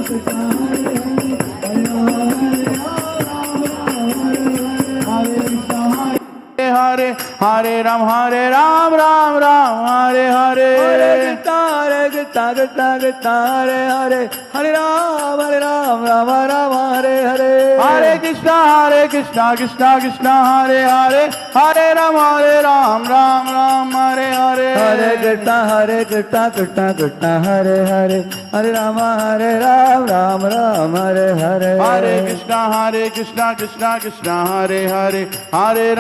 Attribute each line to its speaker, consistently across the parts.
Speaker 1: Hare Hare Ram Ram Ram Hare Hare
Speaker 2: Hare Krishna Krishna Hare Hare Hare Ram Ram Hare Hare
Speaker 1: Hare Krishna Krishna Krishna Hare Hare Hare Ram Ram Hare Hare
Speaker 2: Hare Krishna Krishna Krishna Hare Hare Hare Ram Ram Hare Hare
Speaker 1: Hare Krishna Krishna Krishna Hare Hare Hare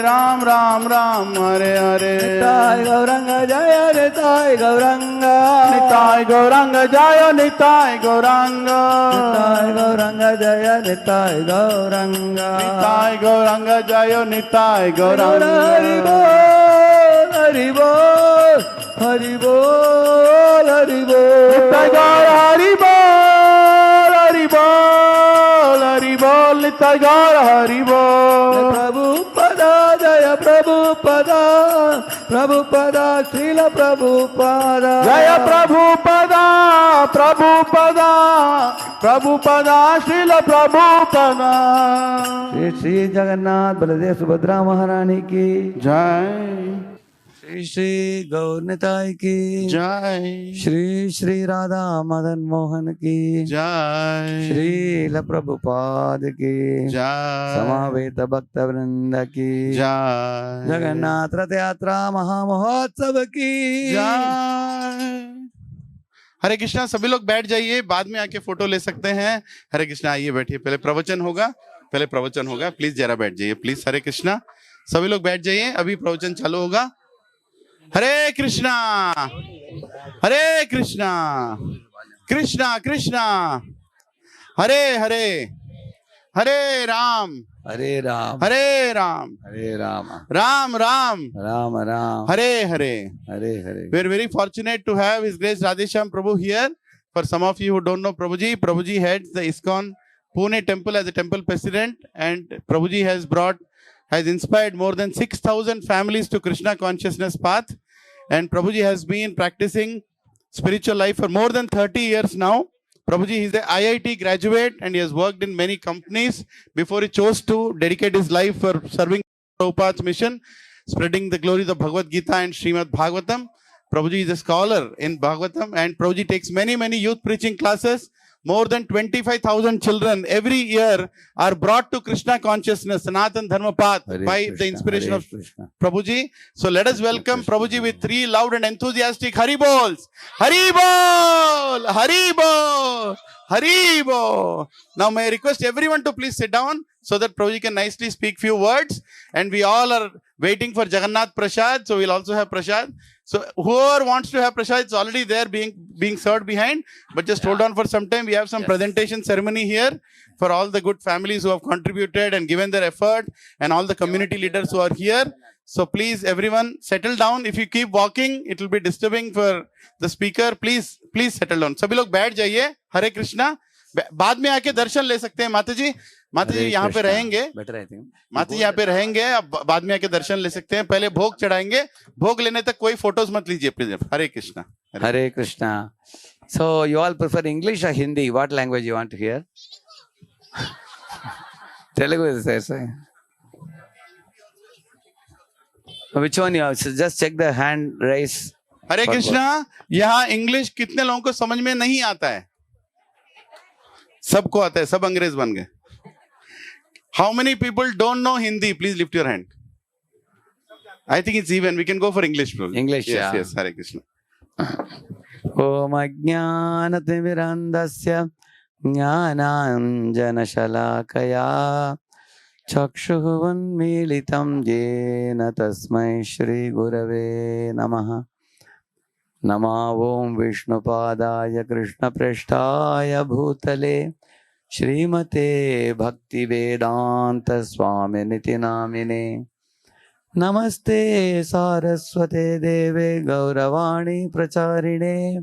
Speaker 1: Ram Ram Hare Hare
Speaker 2: Nitai Gauranga Jaya Nitai Gauranga
Speaker 1: Nitai Gauranga Jaya Nitai Gauranga
Speaker 2: Nitai Gauranga Jaya Nitai Gauranga
Speaker 1: Nitai Gauranga Jaya Nitai Gauranga
Speaker 2: Hari Bol Hari Bol Hari Bol
Speaker 1: Nitai Gaur Hari Bol Hari Bol Hari Bol Nitai Gaur Hari Bol
Speaker 2: Prabhupada Jaya Prabhupada Prabhupada Srila Prabhupada
Speaker 1: Jaya Prabhupada Prabhupada Prabhupada Srila Prabhupada
Speaker 2: Shri Shri Jagannath Baladev Subhadra Maharani ki
Speaker 1: Jai
Speaker 2: Shri Shri Gaur Nitai ki
Speaker 1: Jai
Speaker 2: Shri Shri Radha Madan Mohan ki
Speaker 1: Jai
Speaker 2: Shri La Prabhupada ki
Speaker 1: Jai
Speaker 2: Samaveta Bhakta Vrinda ki
Speaker 1: Jai
Speaker 2: Jagannath Rath Yatra Maha Mahotsav की
Speaker 1: जय। हरे कृष्णा। सभी लोग बैठ जाइए, बाद में आके photo ले सकते हैं। हरे कृष्णा, आइए बैठिए। पहले प्रवचन होगा, प्लीज जरा बैठ जाइए प्लीज। हरे कृष्णा, सभी लोग बैठ जाइए, अभी प्रवचन चालू होगा। हरे कृष्णा हरे कृष्णा कृष्णा कृष्णा हरे हरे, हरे राम
Speaker 2: हरे राम
Speaker 1: हरे राम
Speaker 2: हरे Ram
Speaker 1: Ram Ram
Speaker 2: Ram Ram
Speaker 1: Hare Hare
Speaker 2: Hare Hare.
Speaker 1: We are very fortunate to have His Grace Radheshyam Prabhu here. For some of you who don't know Prabhuji heads the ISKCON Pune temple as a temple president, and Prabhuji has inspired more than 6,000 families to Krishna consciousness path. And Prabhuji has been practicing spiritual life for more than 30 years now. Prabhuji is an IIT graduate and he has worked in many companies before he chose to dedicate his life for serving Prabhupada's mission, spreading the glories of Bhagavad Gita and Srimad Bhagavatam. Prabhuji is a scholar in Bhagavatam, and Prabhuji takes many youth preaching classes. More than 25,000 children every year are brought to Krishna consciousness, Sanatan Dharma path, by the inspiration of Prabhuji. So let us welcome Prabhuji with 3 loud and enthusiastic Hari Bols. Hari Bol! Hari Bol! Hari Bol! Now may I request everyone to please sit down so that Prabhuji can nicely speak few words. And we all are waiting for Jagannath Prasad, so we'll also have Prasad. So whoever wants to have Prasad, it's already there being served behind. But just hold on for some time. We have some presentation ceremony here for all the good families who have contributed and given their effort, and all the community leaders who are here. So please everyone settle down. If you keep walking, it will be disturbing for the speaker. Please settle down. सभी लोग बैठ जाइए। हरे कृष्णा। बाद में आके दर्शन ले सकते हैं। माता जी यहाँ पे रहेंगे। माता जी यहाँ पे रहेंगे, अब बाद में आके दर्शन ले सकते हैं। पहले भोग चढ़ाएंगे, भोग लेने तक कोई फोटोज मत लीजिए please. Hare Krishna.
Speaker 2: Hare Krishna. So you all prefer English or Hindi? What language you want to hear? Telugu is there, sir. Which one you have? So just check the hand raise.
Speaker 1: हरे कृष्णा। यहाँ English कितने लोगों को समझ में नहीं आता है? सबको आता है, सब अंग्रेज बन गए। How many people don't know Hindi? Please lift your hand. I think it's even. We can go for English, bro.
Speaker 2: English,
Speaker 1: yes,
Speaker 2: yeah.
Speaker 1: Yes, Hare Krishna.
Speaker 2: Om Ajnanatimirandasya Jnananjanashalakaya Chakshuvunmilitam Jena Tasmai Shri Gurave Namaha. Nama Om Vishnupadaya Krishna Preshtaya Bhutale Shrimate Bhakti Vedanta Swami Niti Namine. Namaste Saraswate Deve Gauravani Pracharine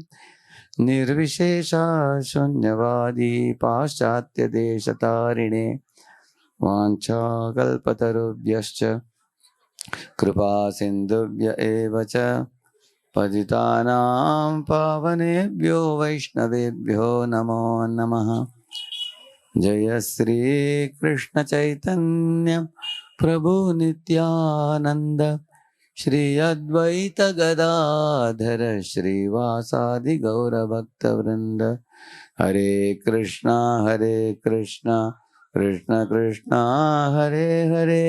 Speaker 2: Nirvishesha Shunyavadi Paschatya Deshatarine Vancha Kalpatarubhyascha Kripa Sindhubhya Evacha पतितानां पावनेभ्यो वैष्णवेभ्यो नमो नमः। जय श्री कृष्ण चैतन्य प्रभु नित्यानंद, श्री अद्वैत गदाधर श्रीवासादि गौरभक्तवृंद। हरे कृष्णा कृष्ण कृष्णा हरे हरे,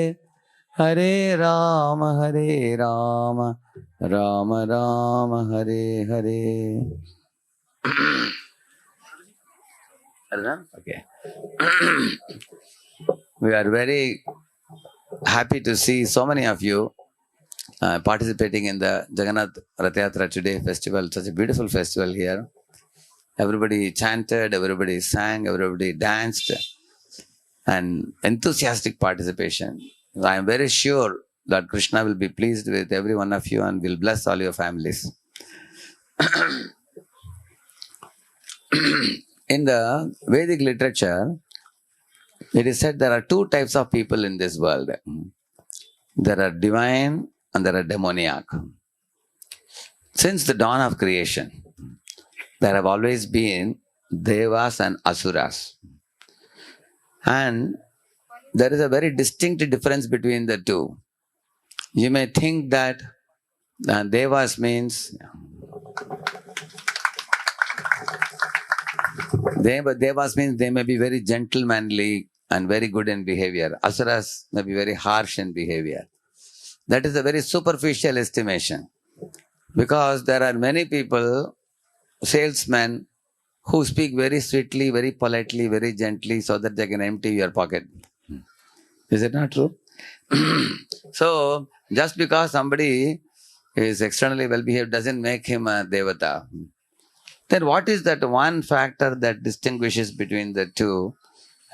Speaker 2: हरे Ram Ram Ram Hare Hare. Okay. We are very happy to see so many of you participating in the Jagannath Rath Yatra today festival. Such a beautiful festival here. Everybody chanted, everybody sang, everybody danced, and enthusiastic participation. I am very sure that Krishna will be pleased with every one of you and will bless all your families. In the Vedic literature, it is said there are two types of people in this world. There are divine and there are demoniac. Since the dawn of creation, there have always been devas and asuras. And there is a very distinct difference between the two. You may think that devas means devas means they may be very gentlemanly and very good in behavior. Asuras may be very harsh in behavior. That is a very superficial estimation, because there are many people, salesmen, who speak very sweetly, very politely, very gently, so that they can empty your pocket. Is it not true? So, just because somebody is externally well behaved doesn't make him a devata. Then what is that one factor that distinguishes between the two?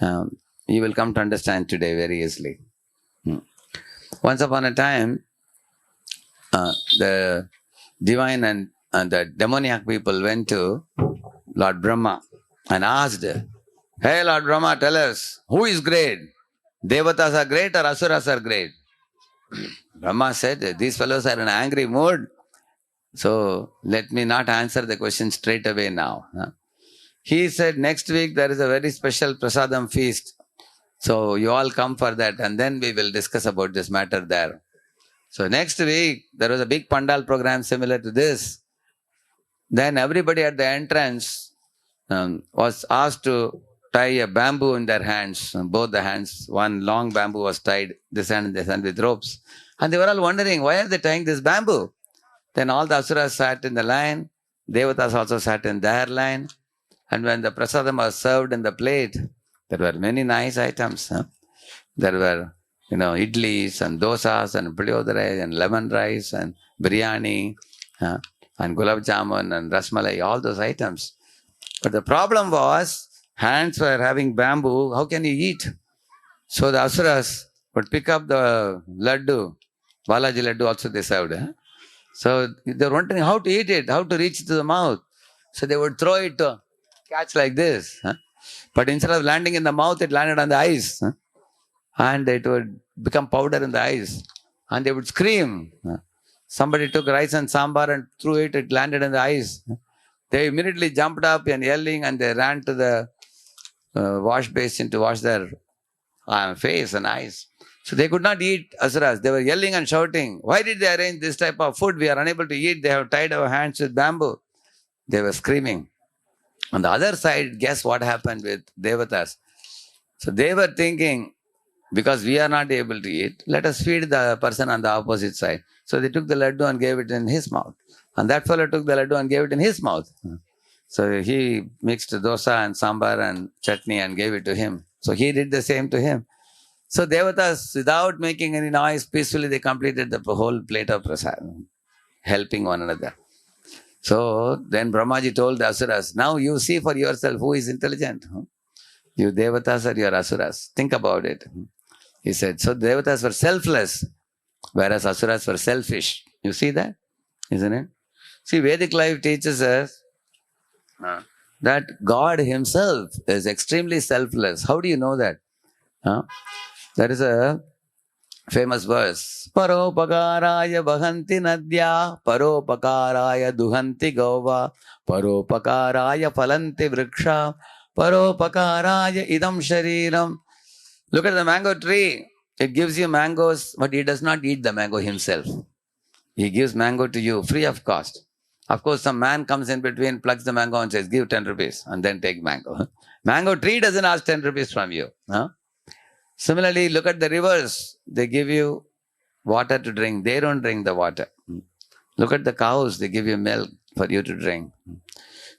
Speaker 2: You will come to understand today very easily. Once upon a time, the divine and the demoniac people went to Lord Brahma and asked, "Hey Lord Brahma, tell us, who is great? Devatas are great or Asuras are great?" Brahma said, "These fellows are in an angry mood, so let me not answer the question straight away now." He said, "Next week there is a very special prasadam feast, so you all come for that and then we will discuss about this matter there." So next week there was a big pandal program similar to this. Then everybody at the entrance was asked to tie a bamboo in their hands, both the hands. One long bamboo was tied, this hand and this hand, with ropes. And they were all wondering, why are they tying this bamboo? Then all the asuras sat in the line, devatas also sat in their line. And when the prasadam was served in the plate, there were many nice items. There were, idlis and dosas and puliyodare and lemon rice and biryani and gulab jamun and rasmalai, all those items. But the problem was, hands were having bamboo, how can you eat? So the asuras would pick up the laddu, Balaji laddu also they served. So they were wondering how to eat it, how to reach to the mouth. So they would throw it to catch like this. But instead of landing in the mouth, it landed on the eyes. And it would become powder in the eyes. And they would scream. Somebody took rice and sambar and threw it, it landed in the eyes. They immediately jumped up and yelling, and they ran to the wash basin to wash their face and eyes. So they could not eat asuras. They were yelling and shouting, "Why did they arrange this type of food? We are unable to eat. They have tied our hands with bamboo." They were screaming. On the other side, guess what happened with devatas? So they were thinking, because we are not able to eat, let us feed the person on the opposite side. So they took the laddu and gave it in his mouth. And that fellow took the laddu and gave it in his mouth. So he mixed dosa and sambar and chutney and gave it to him. So he did the same to him. So devatas, without making any noise, peacefully they completed the whole plate of prasad, helping one another. So then Brahmaji told the asuras, "Now you see for yourself who is intelligent. You devatas or your asuras. Think about it." He said, so devatas were selfless, whereas asuras were selfish. You see that? Isn't it? See, Vedic life teaches us that God himself is extremely selfless. How do you know that? There is a famous verse. Paropakaraya bahanti nadya, paropakaraya duhanti gova, paropakaraya phalanti vriksha, paropakaraya idam shariram. Look at the mango tree. It gives you mangoes, but he does not eat the mango himself. He gives mango to you free of cost. Of course, some man comes in between, plucks the mango and says, give 10 rupees and then take mango. Mango tree doesn't ask 10 rupees from you. Huh? Similarly, look at the rivers. They give you water to drink. They don't drink the water. Look at the cows. They give you milk for you to drink.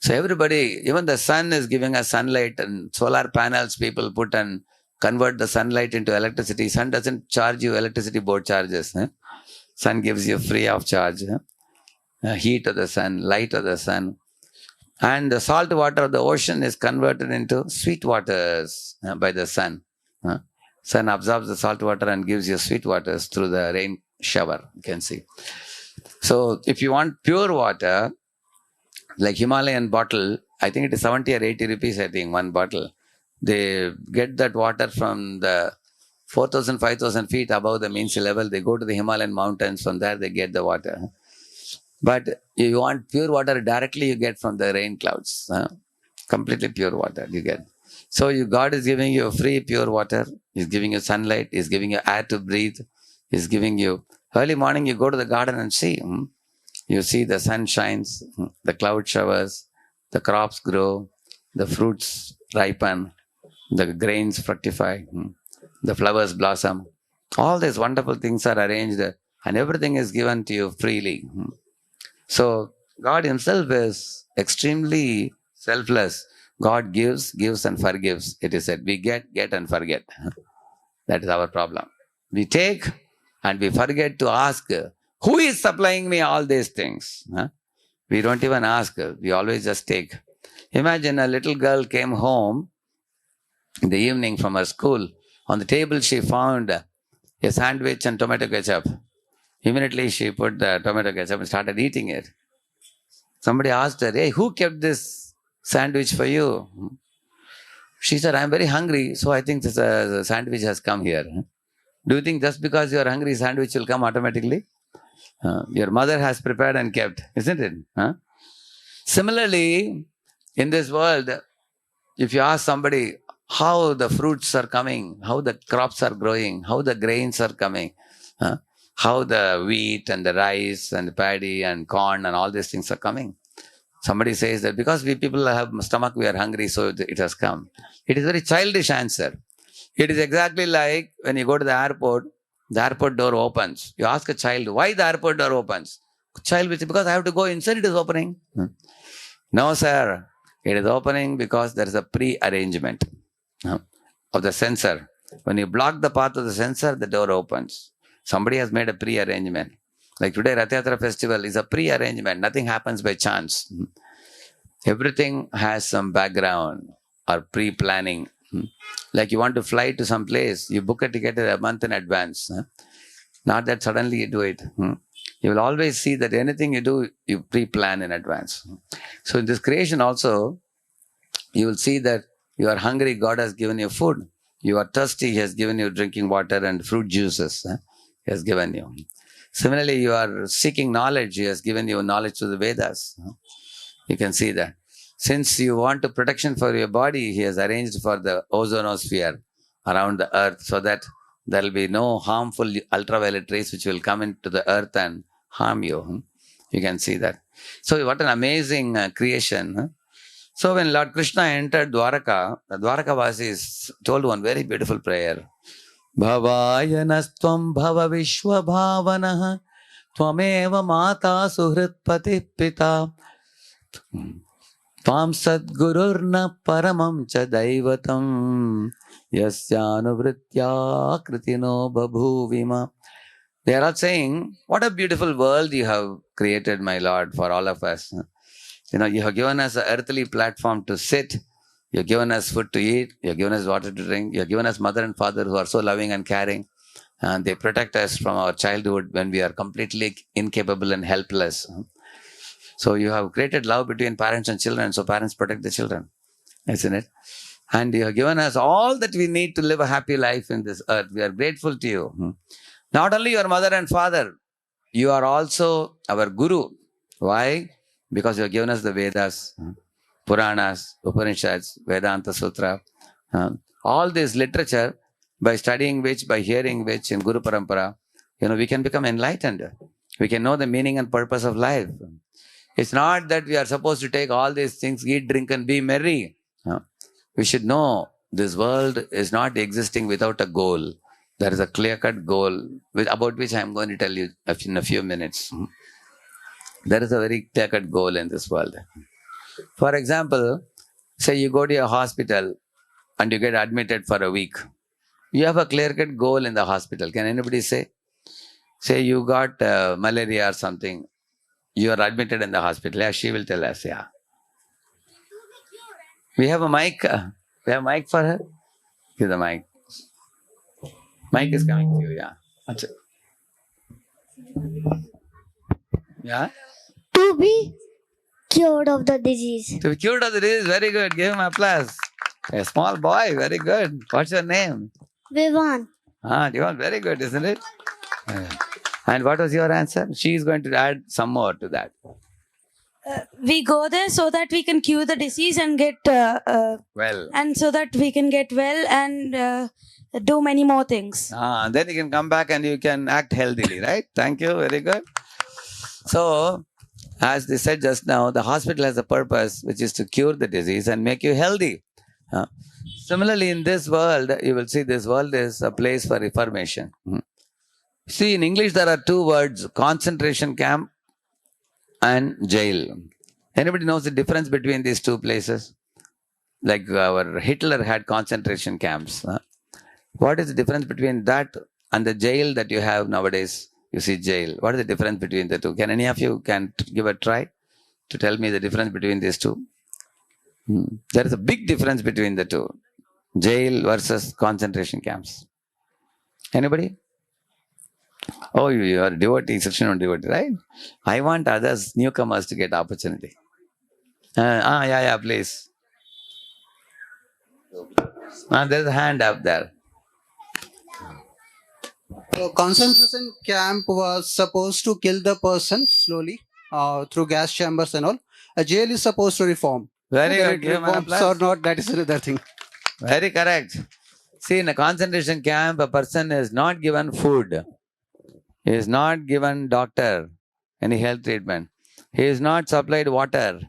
Speaker 2: So everybody, even the sun is giving us sunlight, and solar panels people put and convert the sunlight into electricity. Sun doesn't charge you electricity board charges. Sun gives you free of charge. Heat of the sun, light of the sun. And the salt water of the ocean is converted into sweet waters by the sun. Sun absorbs the salt water and gives you sweet waters through the rain shower, you can see. So if you want pure water, like Himalayan bottle, I think it is 70 or 80 rupees, I think, one bottle. They get that water from the 4,000, 5,000 feet above the mean sea level. They go to the Himalayan mountains. From there, they get the water. But if you want pure water, directly you get from the rain clouds. Completely pure water you get. So God is giving you free pure water. He's giving you sunlight. He's giving you air to breathe. He's giving you... Early morning, you go to the garden and see. You see the sun shines, the cloud showers, the crops grow, the fruits ripen, the grains fructify, the flowers blossom. All these wonderful things are arranged and everything is given to you freely. So God himself is extremely selfless. God gives and forgives. It is said, we get and forget. That is our problem. We take and we forget to ask, who is supplying me all these things? We don't even ask. We always just take. Imagine a little girl came home in the evening from her school. On the table she found a sandwich and tomato ketchup. Immediately she put the tomato ketchup and started eating it. Somebody asked her, hey, who kept this sandwich for you? She said, I'm very hungry, so I think this sandwich has come here. Do you think just because you are hungry, sandwich will come automatically? Your mother has prepared and kept, isn't it? Similarly, in this world, if you ask somebody how the fruits are coming, how the crops are growing, how the grains are coming, how the wheat and the rice and the paddy and corn and all these things are coming. Somebody says that because we people have stomach, we are hungry, so it has come. It is a very childish answer. It is exactly like when you go to the airport door opens. You ask a child, why the airport door opens? Child will say, because I have to go inside, it is opening. No, sir. It is opening because there is a pre-arrangement of the sensor. When you block the path of the sensor, the door opens. Somebody has made a pre-arrangement. Like today, Rath Yatra festival is a pre-arrangement. Nothing happens by chance. Everything has some background or pre-planning. Like you want to fly to some place, you book a ticket a month in advance. Not that suddenly you do it. You will always see that anything you do, you pre-plan in advance. So in this creation also, you will see that you are hungry, God has given you food. You are thirsty, He has given you drinking water and fruit juices. He has given you. Similarly, you are seeking knowledge, He has given you knowledge through the Vedas. You can see that. Since you want a protection for your body, He has arranged for the ozonosphere around the earth so that there will be no harmful ultraviolet rays which will come into the earth and harm you. You can see that. So what an amazing creation. So when Lord Krishna entered Dwaraka, the Dwarakavasis told one very beautiful prayer. Bhavayanastvam bhava vishwa bhavanaha tvameva mata suhritpati pita Tvam sadgururna paramam cha daivatam yasyanu kritino babhuvima. They are all saying, what a beautiful world you have created, my Lord, for all of us. You have given us an earthly platform to sit. You have given us food to eat. You have given us water to drink. You have given us mother and father who are so loving and caring. And they protect us from our childhood when we are completely incapable and helpless. So you have created love between parents and children. So parents protect the children. Isn't it? And you have given us all that we need to live a happy life in this earth. We are grateful to you. Not only your mother and father, you are also our guru. Why? Because you have given us the Vedas, Puranas, Upanishads, Vedanta Sutra, all this literature, by studying which, by hearing which in Guru Parampara, we can become enlightened. We can know the meaning and purpose of life. It's not that we are supposed to take all these things, eat, drink, and be merry. We should know this world is not existing without a goal. There is a clear-cut goal about which I am going to tell you in a few minutes. There is a very clear-cut goal in this world. For example, say you go to a hospital and you get admitted for a week. You have a clear-cut goal in the hospital. Can anybody say? Say you got malaria or something. You are admitted in the hospital. Yeah, she will tell us. Yeah. We have a mic. We have a mic for her. Give the mic. Mic is coming to you. Yeah. Yeah.
Speaker 3: To be cured of the disease.
Speaker 2: To be cured of the disease. Very good. Give him applause. A small boy. Very good. What's your name?
Speaker 3: Vivan.
Speaker 2: Divan. Very good, isn't it? And what was your answer? She is going to add some more to that.
Speaker 4: We go there so that we can cure the disease and get
Speaker 2: Well.
Speaker 4: and so that we can get well and do many more things.
Speaker 2: Then you can come back and you can act healthily, right? Thank you. Very good. So, as they said just now, the hospital has a purpose, which is to cure the disease and make you healthy. Similarly, in this world, you will see this world is a place for reformation. See, in English, there are two words, concentration camp and jail. Anybody knows the difference between these two places? Like our Hitler had concentration camps. What is the difference between that and the jail that you have nowadays? You see jail. What is the difference between the two? Can any of you give a try to tell me the difference between these two? There is a big difference between the two. Jail versus concentration camps. Anybody? Oh, you are devotee, section on devotee, right? I want others, newcomers to get opportunity. Yeah, please. There's a hand up there.
Speaker 5: So concentration camp was supposed to kill the person slowly through gas chambers and all. A jail is supposed to reform.
Speaker 2: Very
Speaker 5: Whether
Speaker 2: good.
Speaker 5: it
Speaker 2: Give him an
Speaker 5: reforms
Speaker 2: applause.
Speaker 5: or not, that is another thing.
Speaker 2: Very correct. See, in a concentration camp, a person is not given food. He is not given doctor, any health treatment. He is not supplied water.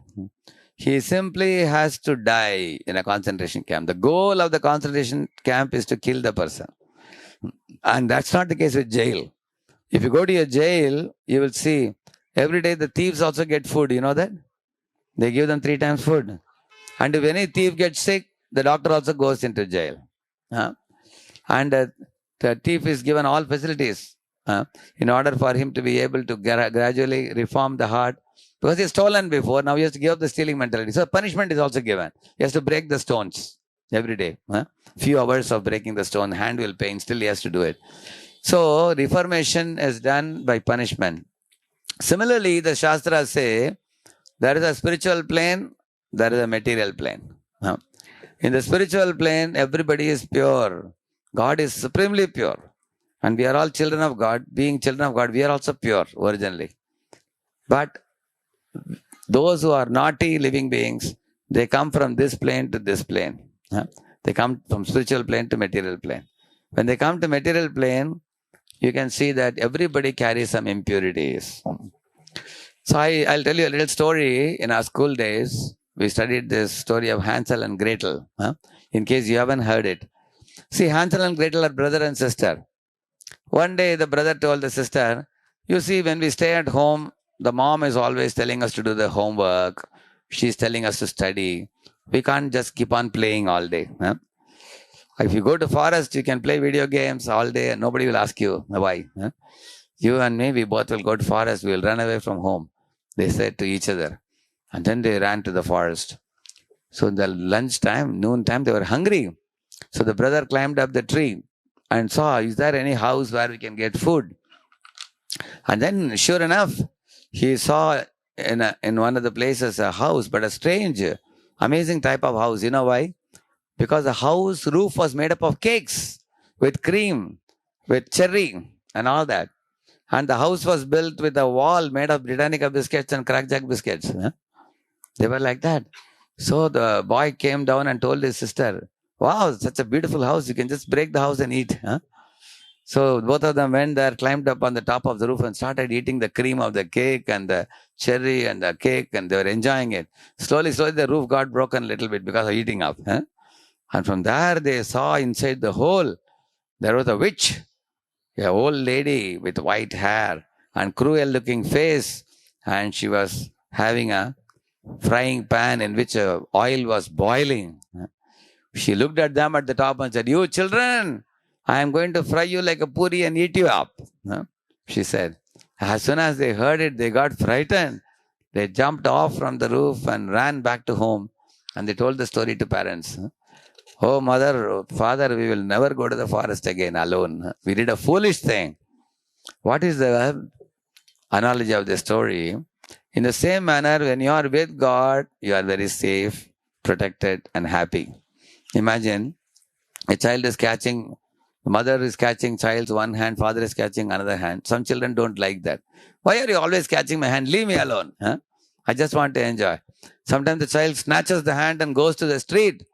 Speaker 2: He simply has to die in a concentration camp. The goal of the concentration camp is to kill the person. And that's not the case with jail. If you go to a jail, you will see every day the thieves also get food. You know that? They give them 3 times food. And if any thief gets sick, the doctor also goes into jail. And the thief is given all facilities in order for him to be able to gradually reform the heart. Because he's stolen before, now he has to give up the stealing mentality. So punishment is also given. He has to break the stones every day. Few hours of breaking the stone, hand will pain, still he has to do it. So reformation is done by punishment. Similarly, the Shastras say there is a spiritual plane, there is a material plane. In the spiritual plane, everybody is pure. God is supremely pure. And we are all children of God. Being children of God, we are also pure originally. But those who are naughty living beings, they come from this plane to this plane. They come from spiritual plane to material plane. When they come to material plane, you can see that everybody carries some impurities. So I'll tell you a little story. In our school days, we studied this story of Hansel and Gretel. In case you haven't heard it. See, Hansel and Gretel are brother and sister. One day the brother told the sister, you see, when we stay at home, the mom is always telling us to do the homework. She's telling us to study. We can't just keep on playing all day. If you go to forest, you can play video games all day and nobody will ask you why. You and me, we both will go to forest. We will run away from home. They said to each other. And then they ran to the forest. So in the lunchtime, noon time, they were hungry. So the brother climbed up the tree and saw, is there any house where we can get food? And then sure enough, he saw in one of the places a house, but a strange, amazing type of house. You know why? Because the house roof was made up of cakes with cream, with cherry. and all that. And the house was built with a wall made of Britannica biscuits and crackjack biscuits. They were like that. So the boy came down and told his sister, wow, such a beautiful house. You can just break the house and eat. So both of them went there, climbed up on the top of the roof and started eating the cream of the cake and the cherry and the cake, and they were enjoying it. Slowly, the roof got broken a little bit because of eating up. And from there, they saw inside the hole, there was a witch, a old lady with white hair and cruel looking face. And she was having a frying pan in which oil was boiling. She looked at them at the top and said, you children, I am going to fry you like a puri and eat you up. She said. As soon as they heard it, they got frightened. They jumped off from the roof and ran back to home. And they told the story to parents. Oh, mother, father, we will never go to the forest again alone. We did a foolish thing. What is the analogy of the story? In the same manner, when you are with God, you are very safe, protected, and happy. Imagine a child is catching, mother is catching child's one hand, father is catching another hand. Some children don't like that. Why are you always catching my hand? Leave me alone. I just want to enjoy. Sometimes the child snatches the hand and goes to the street.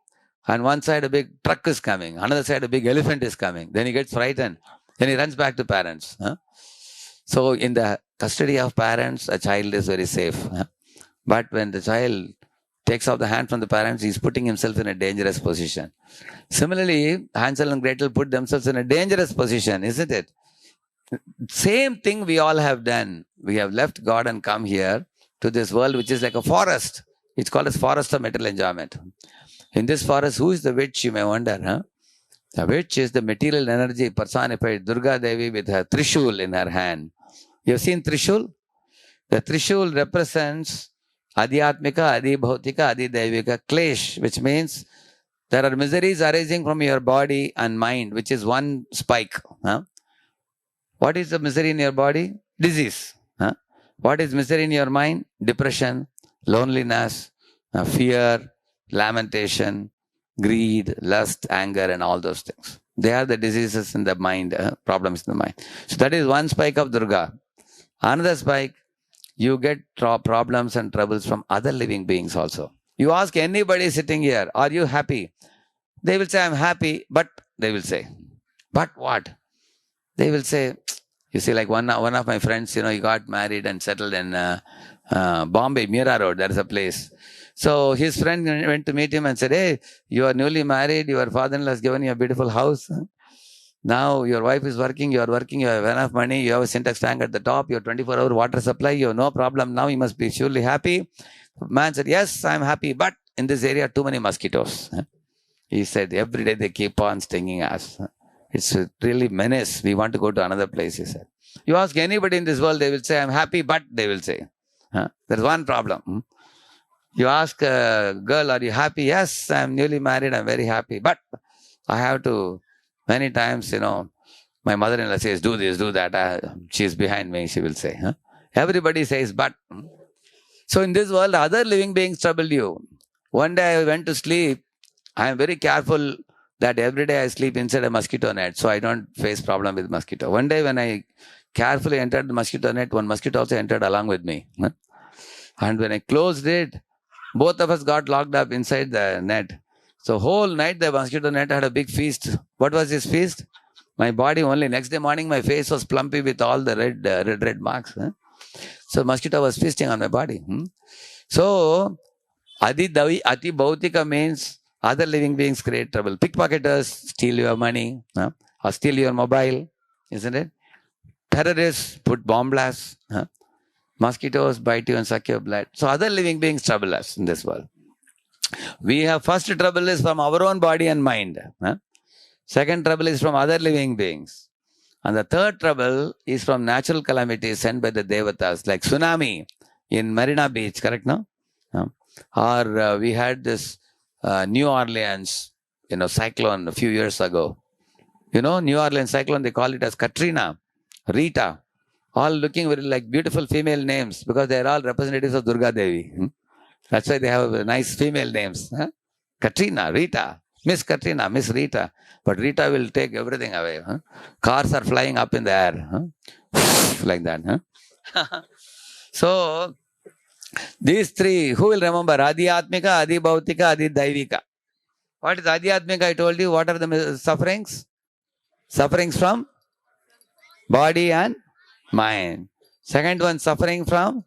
Speaker 2: And one side a big truck is coming, another side a big elephant is coming. Then he gets frightened. Then he runs back to parents. So in the custody of parents, a child is very safe. But when the child takes off the hand from the parents, he is putting himself in a dangerous position. Similarly, Hansel and Gretel put themselves in a dangerous position, isn't it? Same thing we all have done. We have left God and come here to this world which is like a forest. It's called as forest of material enjoyment. In this forest, who is the witch, you may wonder. The witch is the material energy personified, Durga Devi with her Trishul in her hand. You have seen Trishul? The Trishul represents Adhyatmika, Adi Bhautika, Adi Devika, Klesh, which means there are miseries arising from your body and mind, which is one spike. What is the misery in your body? Disease. What is misery in your mind? Depression, loneliness, fear, lamentation, greed, lust, anger, and all those things. They are the diseases in the mind, problems in the mind. So that is one spike of Durga. Another spike, you get problems and troubles from other living beings also. You ask anybody sitting here, are you happy? They will say, I'm happy, but they will say, but what? They will say, you see, like one of my friends, he got married and settled in Bombay, Mira Road, there is a place. So his friend went to meet him and said, hey, you are newly married, your father-in-law has given you a beautiful house. Now your wife is working, you are working, you have enough money, you have a syntax tank at the top, you have 24-hour water supply, you have no problem now, you must be surely happy. The man said, yes, I am happy, but in this area too many mosquitoes. He said, every day they keep on stinging us. It's really menace, we want to go to another place, he said. You ask anybody in this world, they will say, I'm happy, but they will say. There's one problem. You ask a girl, are you happy? Yes, I'm newly married, I'm very happy. But I have to, many times, my mother-in-law says, do this, do that. She's behind me, she will say. Everybody says, but. So in this world, other living beings trouble you. One day I went to sleep. I am very careful that every day I sleep inside a mosquito net, so I don't face problem with mosquito. One day when I carefully entered the mosquito net, one mosquito also entered along with me. And when I closed it, both of us got locked up inside the net. So whole night the mosquito net had a big feast. What was this feast? My body only. Next day morning my face was plumpy with all the red marks. So mosquito was feasting on my body. So Ati Bhautika means other living beings create trouble. Pickpocketers steal your money or steal your mobile, isn't it? Terrorists put bomb blasts. Mosquitoes bite you and suck your blood. So other living beings trouble us in this world. We have first trouble is from our own body and mind. Second trouble is from other living beings. And the third trouble is from natural calamities sent by the Devatas, like tsunami in Marina Beach, correct now? Or we had this New Orleans, cyclone a few years ago. New Orleans cyclone, they call it as Katrina, Rita. All looking very like beautiful female names because they are all representatives of Durga Devi. That's why they have nice female names. Katrina, Rita. Miss Katrina, Miss Rita. But Rita will take everything away. Huh? Cars are flying up in the air. Huh? Like that. Huh? So, these three, who will remember? Adhyatmika, Adhibhautika, Adhidaivika. What is Adhyatmika? I told you. What are the sufferings? Sufferings from body and mind. Second one, suffering from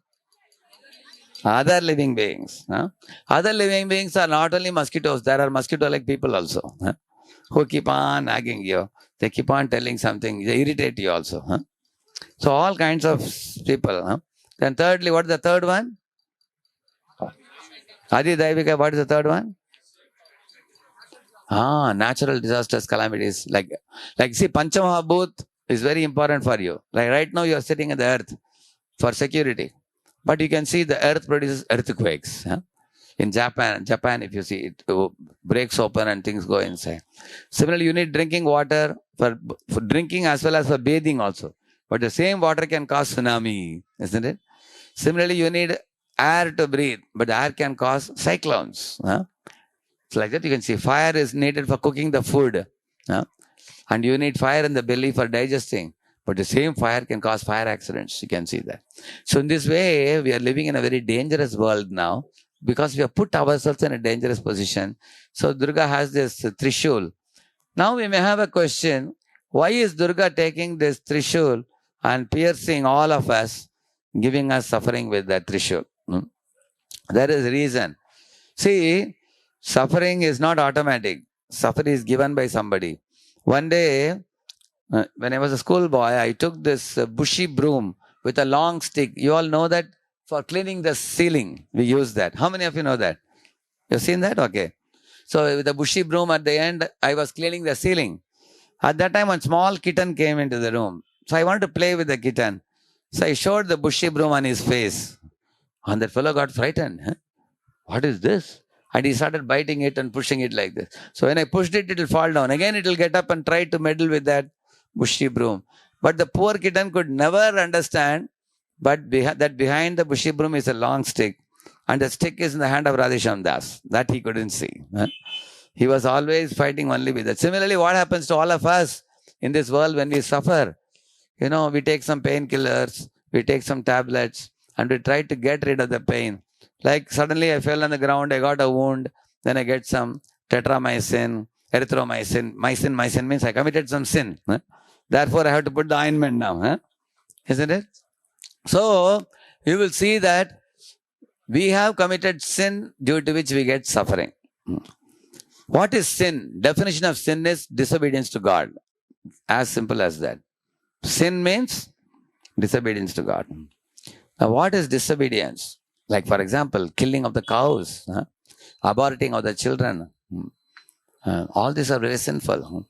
Speaker 2: other living beings. Huh? Other living beings are not only mosquitoes. There are mosquito-like people also. Huh? Who keep on nagging you. They keep on telling something. They irritate you also. Huh? So all kinds of people. Huh? Then thirdly, what is the third one? Adi Daivika, what is the third one? Natural disasters, calamities. Like see, Panchamahabhut is very important for you. Like right now you are sitting in the earth for security. But you can see the earth produces earthquakes. Huh? In Japan, if you see it breaks open and things go inside. Similarly, you need drinking water for drinking as well as for bathing also. But the same water can cause tsunami, isn't it? Similarly, you need air to breathe, but the air can cause cyclones. Huh? It's like that. You can see fire is needed for cooking the food. Huh? And you need fire in the belly for digesting. But the same fire can cause fire accidents. You can see that. So in this way, we are living in a very dangerous world now because we have put ourselves in a dangerous position. So Durga has this Trishul. Now we may have a question. Why is Durga taking this Trishul and piercing all of us, giving us suffering with that Trishul? There is a reason. See, suffering is not automatic. Suffering is given by somebody. One day, when I was a schoolboy, I took this bushy broom with a long stick. You all know that for cleaning the ceiling, we use that. How many of you know that? You've seen that? Okay. So with the bushy broom at the end, I was cleaning the ceiling. At that time, a small kitten came into the room. So I wanted to play with the kitten. So I showed the bushy broom on his face. And that fellow got frightened. Huh? What is this? And he started biting it and pushing it like this. So when I pushed it, it will fall down. Again, it will get up and try to meddle with that bushy broom. But the poor kitten could never understand that behind the bushy broom is a long stick. And the stick is in the hand of Radheshyamdas. That he couldn't see. Huh? He was always fighting only with that. Similarly, what happens to all of us in this world when we suffer? You know, we take some painkillers, we take some tablets, and we try to get rid of the pain. Like suddenly I fell on the ground, I got a wound, then I get some tetramycin, erythromycin. Mycin means I committed some sin. Huh? Therefore, I have to put the ointment now. Huh? Isn't it? So, you will see that we have committed sin due to which we get suffering. What is sin? Definition of sin is disobedience to God. As simple as that. Sin means disobedience to God. Now, what is disobedience? Like, for example, killing of the cows, aborting of the children. All these are very sinful.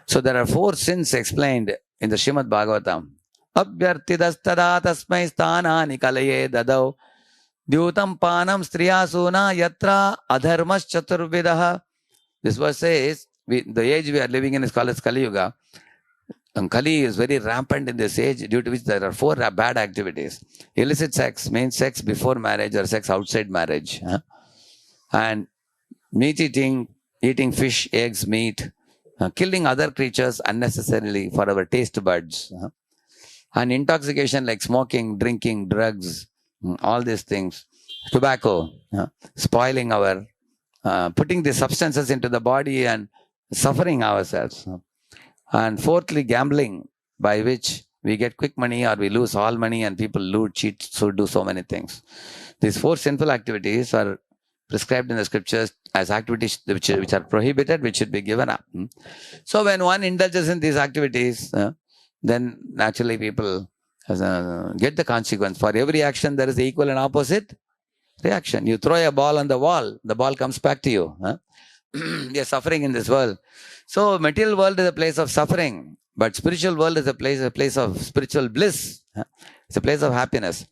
Speaker 2: So, there are 4 sins explained in the Srimad Bhagavatam. Abhyartidastada tasmai sthanani kalaye dadau dyutam panam striyasuna yatra adharmas chaturvidaha. This verse says, the age we are living in is called as Kali Yuga. And Kali is very rampant in this age, due to which there are 4 bad activities. Illicit sex means sex before marriage or sex outside marriage. And meat eating fish, eggs, meat, killing other creatures unnecessarily for our taste buds. And intoxication like smoking, drinking, drugs, all these things. Tobacco, spoiling our, putting the substances into the body and suffering ourselves. And fourthly, gambling, by which we get quick money or we lose all money and people loot, cheat, so do so many things. These 4 sinful activities are prescribed in the scriptures as activities which are prohibited, which should be given up. So when one indulges in these activities, then naturally people get the consequence. For every action, there is the equal and opposite reaction. You throw a ball on the ball comes back to you. We are suffering in this world. So material world is a place of suffering, but spiritual world is a place of spiritual bliss. It's a place of happiness.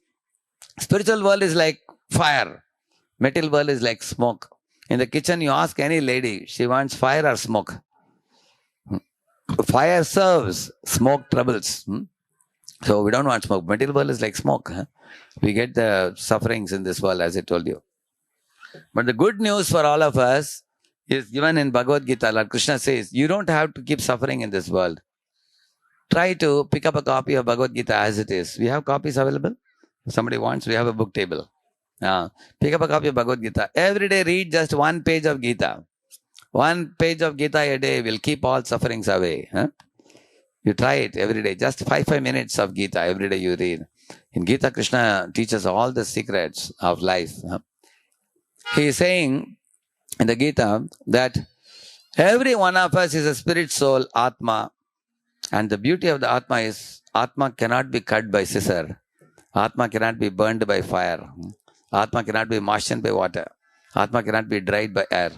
Speaker 2: Spiritual world is like fire. Material world is like smoke. In the kitchen, you ask any lady, she wants fire or smoke. Fire serves, smoke troubles. So we don't want smoke. Material world is like smoke. We get the sufferings in this world, as I told you. But the good news for all of us, is given in Bhagavad Gita. Lord Krishna says, you don't have to keep suffering in this world. Try to pick up a copy of Bhagavad Gita as it is. We have copies available. If somebody wants, we have a book table. Pick up a copy of Bhagavad Gita. Every day read just one page of Gita. One page of Gita a day will keep all sufferings away. You try it every day. Just 5 minutes of Gita every day you read. In Gita, Krishna teaches all the secrets of life. He is saying in the Gita that every one of us is a spirit soul, Atma. And the beauty of the Atma is, Atma cannot be cut by scissor. Atma cannot be burned by fire. Atma cannot be moistened by water. Atma cannot be dried by air.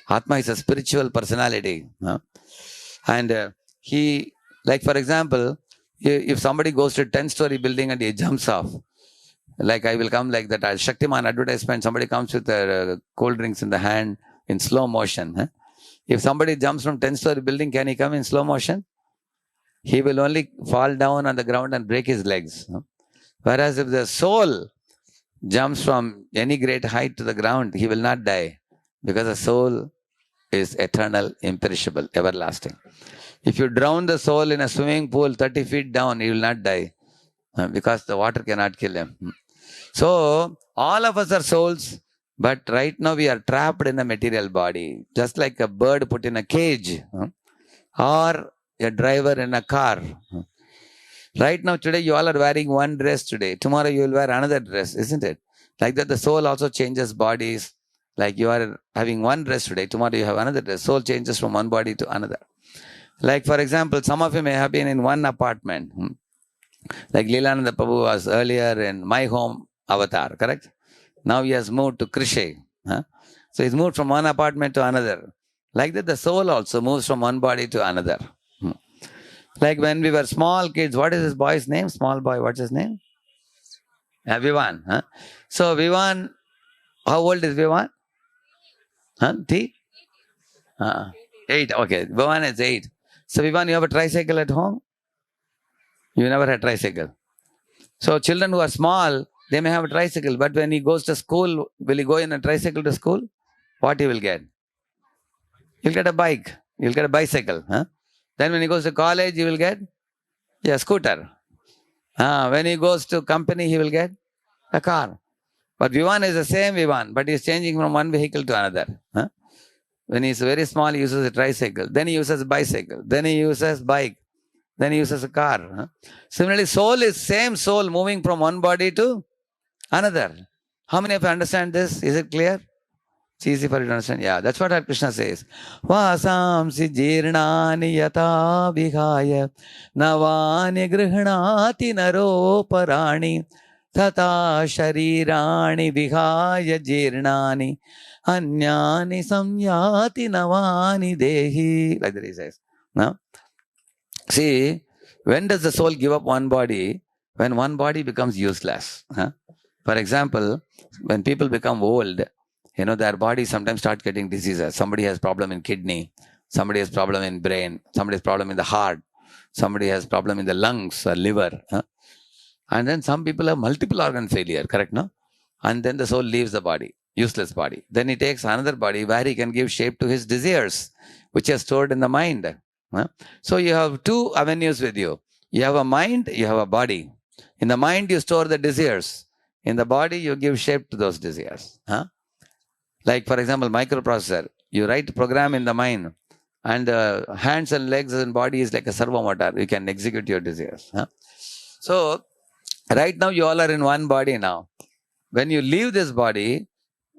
Speaker 2: Atma is a spiritual personality. And he, like for example, if somebody goes to a 10-story building and he jumps off, like I will come like that, Shaktiman advertisement, somebody comes with cold drinks in the hand in slow motion. If somebody jumps from 10-story building, can he come in slow motion? He will only fall down on the ground and break his legs. Whereas if the soul jumps from any great height to the ground, he will not die, because the soul is eternal, imperishable, everlasting. If you drown the soul in a swimming pool 30 feet down, he will not die, because the water cannot kill him. So, all of us are souls, but right now we are trapped in a material body, just like a bird put in a cage, or a driver in a car. Right now, today, you all are wearing one dress today. Tomorrow, you will wear another dress, isn't it? Like that, the soul also changes bodies. Like you are having one dress today, tomorrow you have another dress. Soul changes from one body to another. Like, for example, some of you may have been in one apartment. Like Leelananda Prabhu was earlier in My Home Avatar, correct? Now he has moved to Krishe. So he's moved from one apartment to another. Like that, the soul also moves from one body to another. Like when we were small kids, what is this boy's name? Small boy, what's his name? Vivan. So Vivan, how old is Vivan? 8? Okay, Vivan is 8. So Vivan, you have a tricycle at home? You never had tricycle. So children who are small, they may have a tricycle, but when he goes to school, will he go in a tricycle to school? What he will get? He'll get a bike. He'll get a bicycle. Then when he goes to college, he will get a scooter. When he goes to company, he will get a car. But Vivan is the same Vivan, but he is changing from one vehicle to another. When he is very small, he uses a tricycle. Then he uses a bicycle. Then he uses bike. Then he uses a car. Similarly, soul is same soul moving from one body to another. How many of you understand this? Is it clear? It's easy for you to understand. Yeah, that's what Hare Krishna says. Vasamsi jirnani yata vihaya navani grihnati naroparani tata sharirani vihaya jirnani anyani samyati navani dehi. Like that he says. Now, see, when does the soul give up one body? When one body becomes useless. For example, when people become old, their bodies sometimes start getting diseases. Somebody has problem in kidney. Somebody has problem in brain. Somebody has problem in the heart. Somebody has problem in the lungs or liver. And then some people have multiple organ failure, correct, no? And then the soul leaves the body, useless body. Then he takes another body where he can give shape to his desires, which are stored in the mind. So you have two avenues with you. You have a mind, you have a body. In the mind, you store the desires. In the body, you give shape to those desires. Like, for example, microprocessor. You write program in the mind, and the hands and legs and body is like a servo motor. You can execute your desires. So, right now, you all are in one body now. When you leave this body,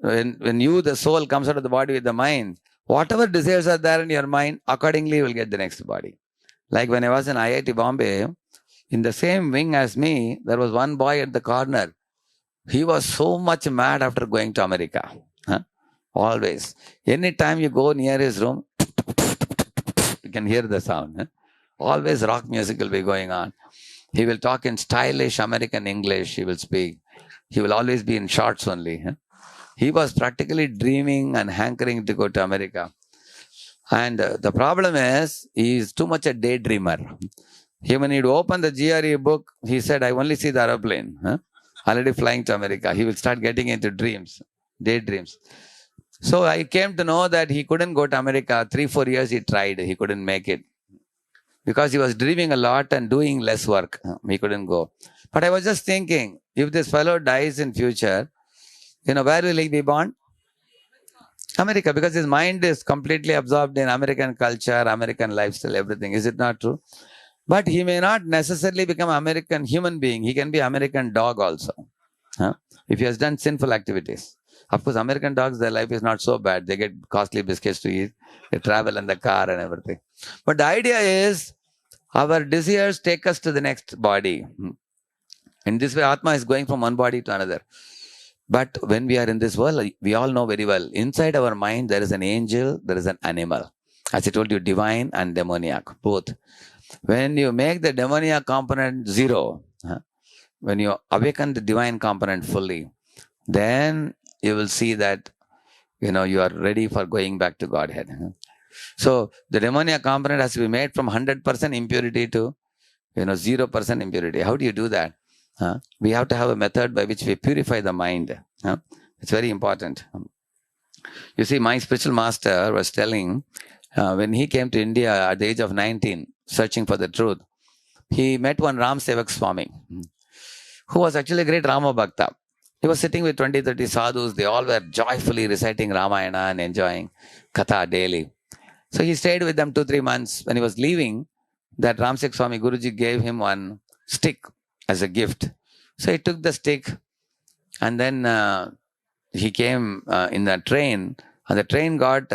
Speaker 2: when you, the soul, comes out of the body with the mind, whatever desires are there in your mind, accordingly, you will get the next body. Like when I was in IIT Bombay, in the same wing as me, there was one boy at the corner. He was so much mad after going to America. Always. Anytime you go near his room, you can hear the sound. Always rock music will be going on. He will talk in stylish American English. He will speak. He will always be in shorts only. He was practically dreaming and hankering to go to America. And the problem is, he is too much a daydreamer. When he'd open the GRE book, he said, I only see the aeroplane. Already flying to America. He will start getting into dreams, daydreams. So I came to know that he couldn't go to America. 3-4 years he tried. He couldn't make it. Because he was dreaming a lot and doing less work. He couldn't go. But I was just thinking, if this fellow dies in future, where will he be born? America, because his mind is completely absorbed in American culture, American lifestyle, everything. Is it not true? But he may not necessarily become American human being. He can be American dog also. If he has done sinful activities. Of course, American dogs, their life is not so bad. They get costly biscuits to eat. They travel in the car and everything. But the idea is, our desires take us to the next body. In this way, Atma is going from one body to another. But when we are in this world, we all know very well, inside our mind, there is an angel, there is an animal. As I told you, divine and demoniac, both. When you make the demoniac component zero, when you awaken the divine component fully, then you will see that, you are ready for going back to Godhead. So the demoniac component has to be made from 100% impurity to, 0% impurity. How do you do that? We have to have a method by which we purify the mind. It's very important. You see, my spiritual master was telling, when he came to India at the age of 19, searching for the truth, he met one Ram Sevak Swami, who was actually a great Rama Bhakta. He was sitting with 20-30 sadhus. They all were joyfully reciting Ramayana and enjoying Katha daily. So he stayed with them 2-3 months. When he was leaving, that Ramsek Swami Guruji gave him one stick as a gift. So he took the stick and then he came in the train, and the train got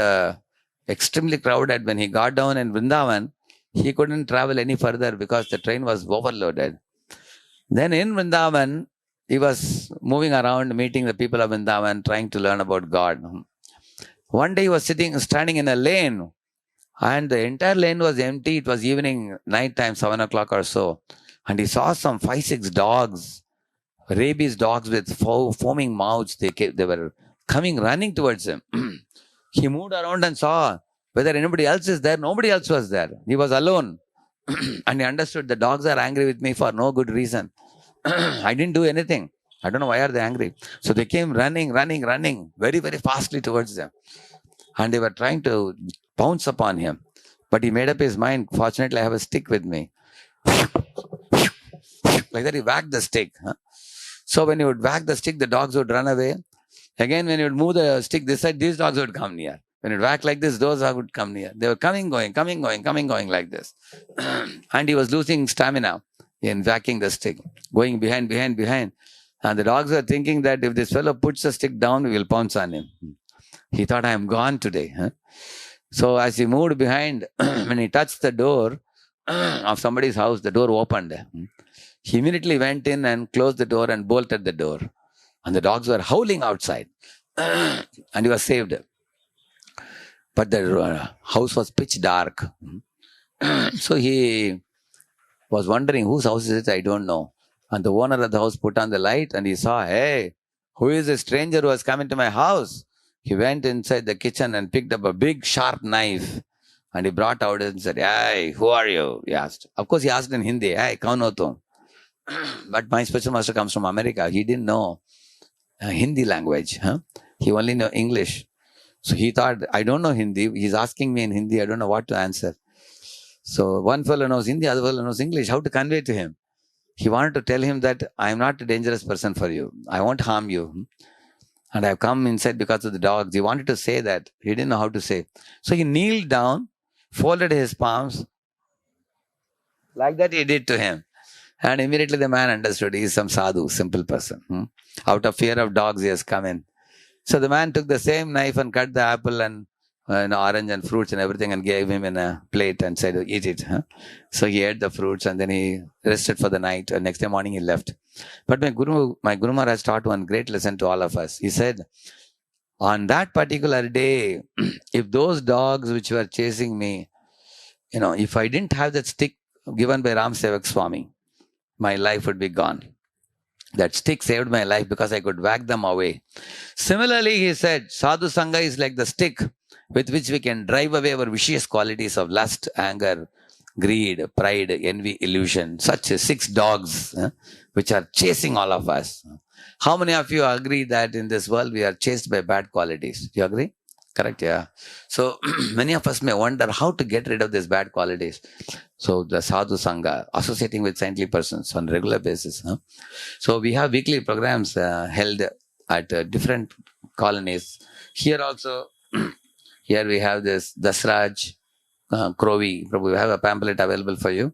Speaker 2: extremely crowded. When he got down in Vrindavan, he couldn't travel any further because the train was overloaded. Then in Vrindavan, he was moving around, meeting the people of Vrindavan, trying to learn about God. One day he was standing in a lane, and the entire lane was empty. It was evening, night time, 7 o'clock or so. And he saw some 5-6 dogs, rabies dogs with foaming mouths. They were coming, running towards him. He moved around and saw whether anybody else is there. Nobody else was there. He was alone. And he understood the dogs are angry with me for no good reason. I didn't do anything. I don't know why are they angry. So they came running very, very fastly towards them. And they were trying to pounce upon him. But he made up his mind, fortunately I have a stick with me. Like that he whacked the stick. So when he would whack the stick, the dogs would run away. Again, when he would move the stick this side, these dogs would come near. When he would whack like this, those dogs would come near. They were coming, going like this. And he was losing stamina in whacking the stick, going behind. And the dogs were thinking that if this fellow puts the stick down, we will pounce on him. He thought, I am gone today. So as he moved behind, when he touched the door of somebody's house, the door opened. He immediately went in and closed the door and bolted the door. And the dogs were howling outside. And he was saved. But the house was pitch dark. So he was wondering, whose house is it? I don't know. And the owner of the house put on the light and he saw, hey, who is a stranger who has come into my house? He went inside the kitchen and picked up a big sharp knife. And he brought out and said, hey, who are you? He asked. Of course, he asked in Hindi, hey, kaun ho tum? But my spiritual master comes from America. He didn't know Hindi language. He only knew English. So he thought, I don't know Hindi. He's asking me in Hindi. I don't know what to answer. So one fellow knows Hindi, other fellow knows English. How to convey to him? He wanted to tell him that I am not a dangerous person for you. I won't harm you. And I have come inside because of the dogs. He wanted to say that. He didn't know how to say. So he kneeled down, folded his palms. Like that he did to him. And immediately the man understood he is some sadhu, simple person. Out of fear of dogs, he has come in. So the man took the same knife and cut the apple and orange and fruits and everything and gave him in a plate and said, eat it. So he ate the fruits and then he rested for the night. And next day morning he left. But my Guru Maharaj taught one great lesson to all of us. He said, on that particular day, if those dogs which were chasing me, if I didn't have that stick given by Ram Sevak Swami, my life would be gone. That stick saved my life because I could whack them away. Similarly, he said, Sadhu Sangha is like the stick with which we can drive away our vicious qualities of lust, anger, greed, pride, envy, illusion. Such 6 dogs which are chasing all of us. How many of you agree that in this world we are chased by bad qualities? Do you agree? Correct, yeah. So many of us may wonder how to get rid of these bad qualities. So the sadhu sangha, associating with saintly persons on a regular basis. So we have weekly programs held at different colonies. Here also, here we have this Dasraj Krovi. We have a pamphlet available for you.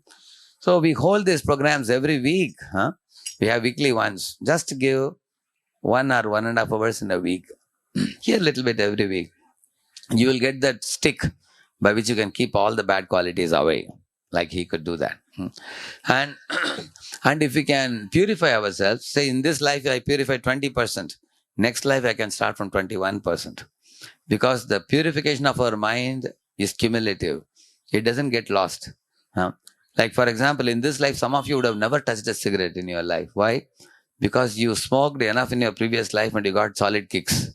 Speaker 2: So we hold these programs every week. We have weekly ones. Just give 1 or 1.5 hours in a week. Here a little bit every week. You will get that stick by which you can keep all the bad qualities away. Like he could do that. And, and if we can purify ourselves, say in this life I purify 20%. Next life I can start from 21%. Because the purification of our mind is cumulative. It doesn't get lost. Like for example, in this life, some of you would have never touched a cigarette in your life. Why? Because you smoked enough in your previous life and you got solid kicks.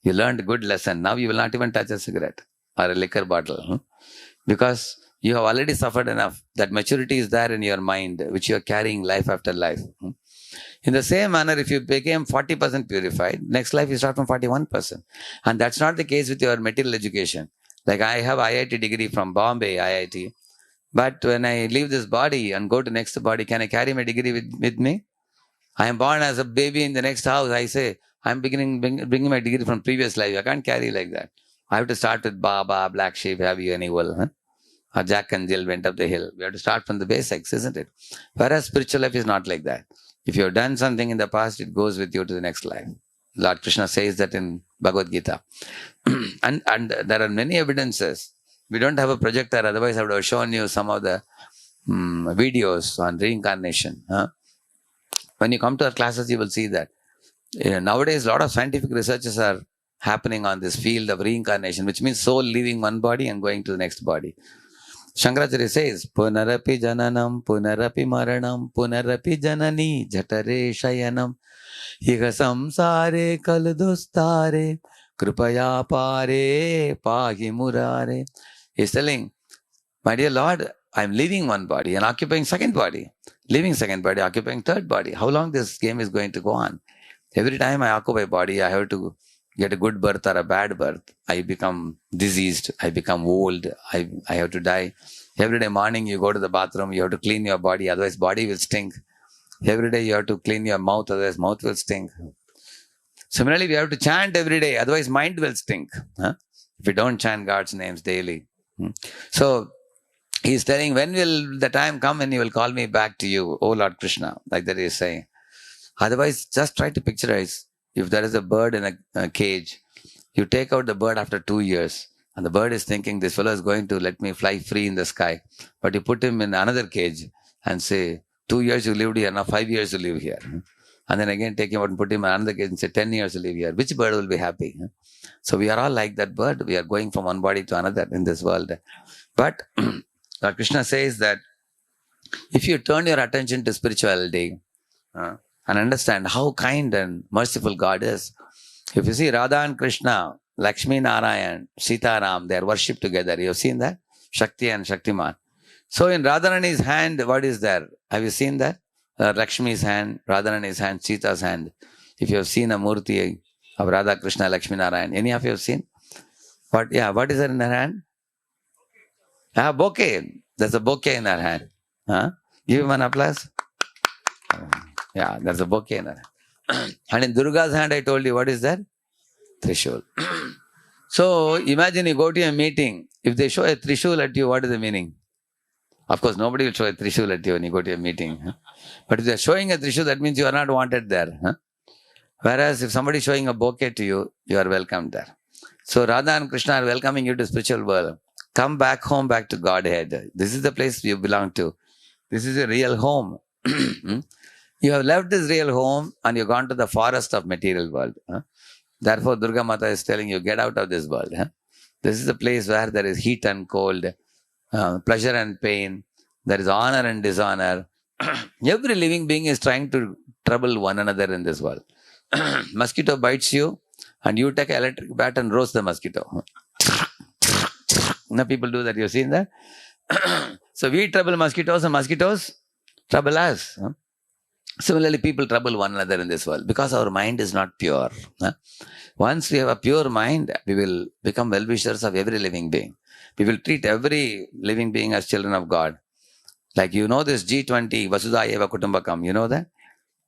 Speaker 2: You learned a good lesson. Now you will not even touch a cigarette or a liquor bottle. Because you have already suffered enough. That maturity is there in your mind, which you are carrying life after life. In the same manner, if you became 40% purified, next life you start from 41%. And that's not the case with your material education. Like I have IIT degree from Bombay, IIT. But when I leave this body and go to next body, can I carry my degree with me? I am born as a baby in the next house. I say, I'm bringing my degree from previous life. I can't carry like that. I have to start with Baba, Black Sheep, Have You Any Wool? Or Jack and Jill went up the hill. We have to start from the basics, isn't it? Whereas spiritual life is not like that. If you have done something in the past, it goes with you to the next life. Lord Krishna says that in Bhagavad Gita. and there are many evidences. We don't have a projector, otherwise I would have shown you some of the videos on reincarnation. When you come to our classes, you will see that. Nowadays, a lot of scientific researches are happening on this field of reincarnation, which means soul leaving one body and going to the next body. Shankaracharya says, Punarapi jananam, punarapi maranam, punarapi janani, jatare shayanam, iha samsare kaludustare, kripaya pare, pahi murare. He's telling, my dear Lord, I'm leaving one body and occupying second body. Leaving second body, occupying third body. How long this game is going to go on? Every time I occupy body, I have to get a good birth or a bad birth. I become diseased. I become old. I have to die. Every day morning you go to the bathroom, you have to clean your body, otherwise body will stink. Every day you have to clean your mouth, otherwise mouth will stink. Similarly, we have to chant every day, otherwise mind will stink. If you don't chant God's names daily. So, he's telling, when will the time come when you will call me back to you, O Lord Krishna? Like that he is saying. Otherwise, just try to picturize. If there is a bird in a cage, you take out the bird after 2 years, and the bird is thinking, this fellow is going to let me fly free in the sky. But you put him in another cage and say, 2 years you lived here, now 5 years you live here. And then again take him out and put him in another cage and say, 10 years you live here. Which bird will be happy? So we are all like that bird. We are going from one body to another in this world. But Lord Krishna says that if you turn your attention to spirituality and understand how kind and merciful God is, if you see Radha and Krishna, Lakshmi Narayan, Sita Ram, they are worshipped together. You have seen that? Shakti and Shaktiman. So in Radharani's hand, what is there? Have you seen that? Lakshmi's hand, Radharani's hand, Sita's hand. If you have seen a murti of Radha, Krishna, Lakshmi Narayan, any of you have seen? What is there in her hand? Bouquet. There's a bouquet in her hand. Give him an applause. Yeah, there's a bouquet in her hand. And in Durga's hand, I told you, what is that? Trishul. So, imagine you go to a meeting. If they show a Trishul at you, what is the meaning? Of course, nobody will show a Trishul at you when you go to a meeting. But if they're showing a Trishul, that means you are not wanted there. Whereas, if somebody is showing a bouquet to you, you are welcomed there. So, Radha and Krishna are welcoming you to spiritual world. Come back home, back to Godhead. This is the place you belong to. This is your real home. You have left this real home and you've gone to the forest of material world. Therefore, Durga Mata is telling you, get out of this world. This is the place where there is heat and cold, pleasure and pain. There is honor and dishonor. Every living being is trying to trouble one another in this world. Mosquito bites you and you take an electric bat and roast the mosquito. People do that. You've seen that? So we trouble mosquitoes and mosquitoes trouble us. Similarly, people trouble one another in this world because our mind is not pure. Once we have a pure mind, we will become well-wishers of every living being. We will treat every living being as children of God. Like this G20, Vasudha Eva Kutumbakam, you know that?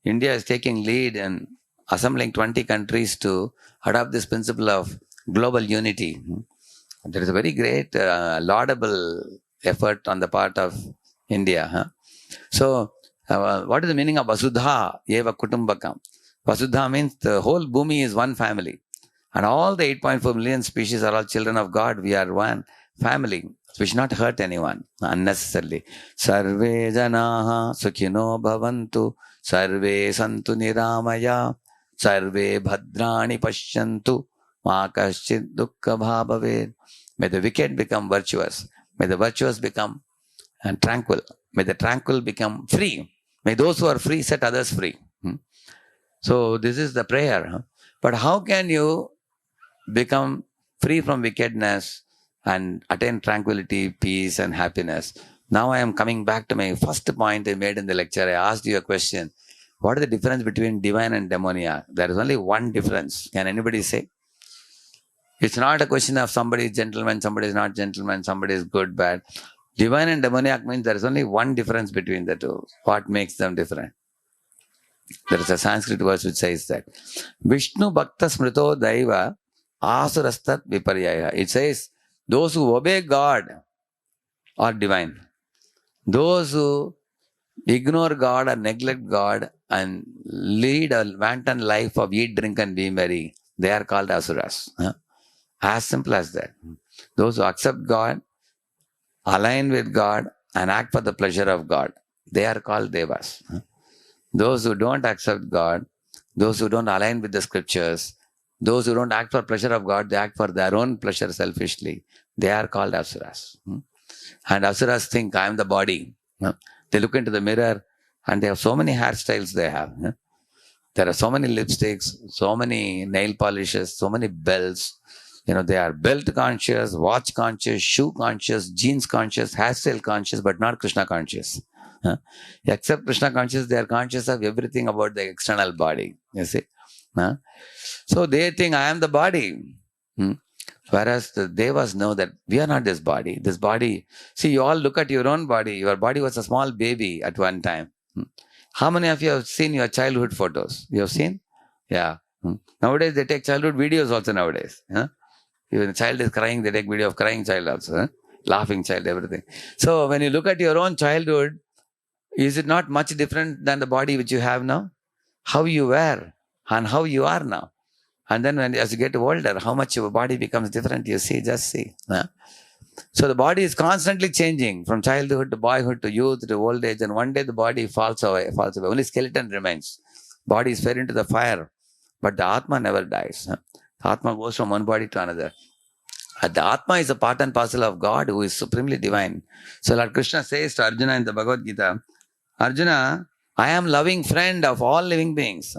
Speaker 2: India is taking lead in assembling 20 countries to adopt this principle of global unity. There is a very great, laudable effort on the part of India. So, what is the meaning of Vasudha Eva Kutumbakam? Vasudha means the whole Bhumi is one family. And all the 8.4 million species are all children of God. We are one family. We should not hurt anyone unnecessarily. Sarve janaha sukhino bhavantu. Sarve santu niramaya. Sarve bhadrani pashyantu. Ma kaschid dukkha bhavave. May the wicked become virtuous. May the virtuous become tranquil. May the tranquil become free. May those who are free set others free. So this is the prayer. But how can you become free from wickedness and attain tranquility, peace and happiness? Now I am coming back to my first point I made in the lecture. I asked you a question. What is the difference between divine and demoniac? There is only one difference. Can anybody say? It's not a question of somebody is gentleman, somebody is not gentleman, somebody is good, bad. Divine and demoniac means there is only one difference between the two. What makes them different? There is a Sanskrit verse which says that Vishnu Bhakta Smrito Daiva Asurastat Viparyaya. It says those who obey God are divine. Those who ignore God or neglect God and lead a wanton life of eat, drink and be merry, they are called asuras. As simple as that. Those who accept God, align with God and act for the pleasure of God, they are called devas. Those who don't accept God, those who don't align with the scriptures, those who don't act for pleasure of God, they act for their own pleasure selfishly, they are called asuras. And asuras think, I am the body. They look into the mirror and they have so many hairstyles they have. There are so many lipsticks, so many nail polishes, so many belts. They are belt conscious, watch conscious, shoe conscious, jeans conscious, hairstyle conscious, but not Krishna conscious. Except Krishna conscious, they are conscious of everything about the external body. You see? So they think, I am the body. Whereas the devas know that we are not this body. This body, see, you all look at your own body. Your body was a small baby at one time. How many of you have seen your childhood photos? You have seen? Yeah. Nowadays, they take childhood videos also nowadays. Even a child is crying, they take video of crying child also. Laughing child, everything. So when you look at your own childhood, is it not much different than the body which you have now? How you were and how you are now. And then as you get older, how much your body becomes different, you see, just see. So the body is constantly changing from childhood to boyhood to youth to old age. And one day the body falls away. Only skeleton remains. Body is fed into the fire. But the Atma never dies. The Atma goes from one body to another. And the Atma is a part and parcel of God who is supremely divine. So Lord Krishna says to Arjuna in the Bhagavad Gita, Arjuna, I am loving friend of all living beings.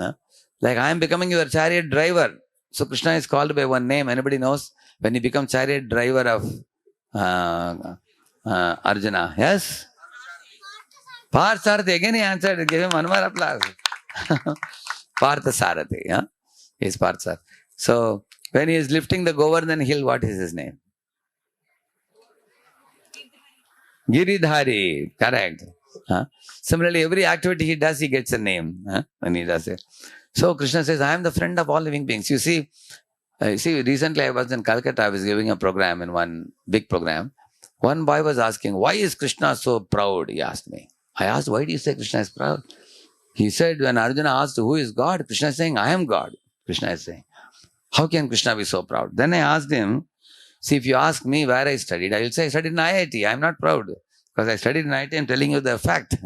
Speaker 2: Like I am becoming your chariot driver. So Krishna is called by one name. Anybody knows? When he becomes chariot driver of Arjuna. Yes? Partha Sarathi. Again he answered. Give him one more applause. Partha Sarathi. Yeah? He is Partha Sarathi. So when he is lifting the Govardhan hill, what is his name? Giridhari. Correct. Similarly, every activity he does, he gets a name when he does it. So Krishna says, I am the friend of all living beings. You see, recently I was in Calcutta. I was giving a program in one big program. One boy was asking, why is Krishna so proud? He asked me. I asked, why do you say Krishna is proud? He said, when Arjuna asked, who is God? Krishna is saying, I am God. Krishna is saying, how can Krishna be so proud? Then I asked him, see, if you ask me where I studied, I will say I studied in IIT. I am not proud because I studied in IIT. I am telling you the fact.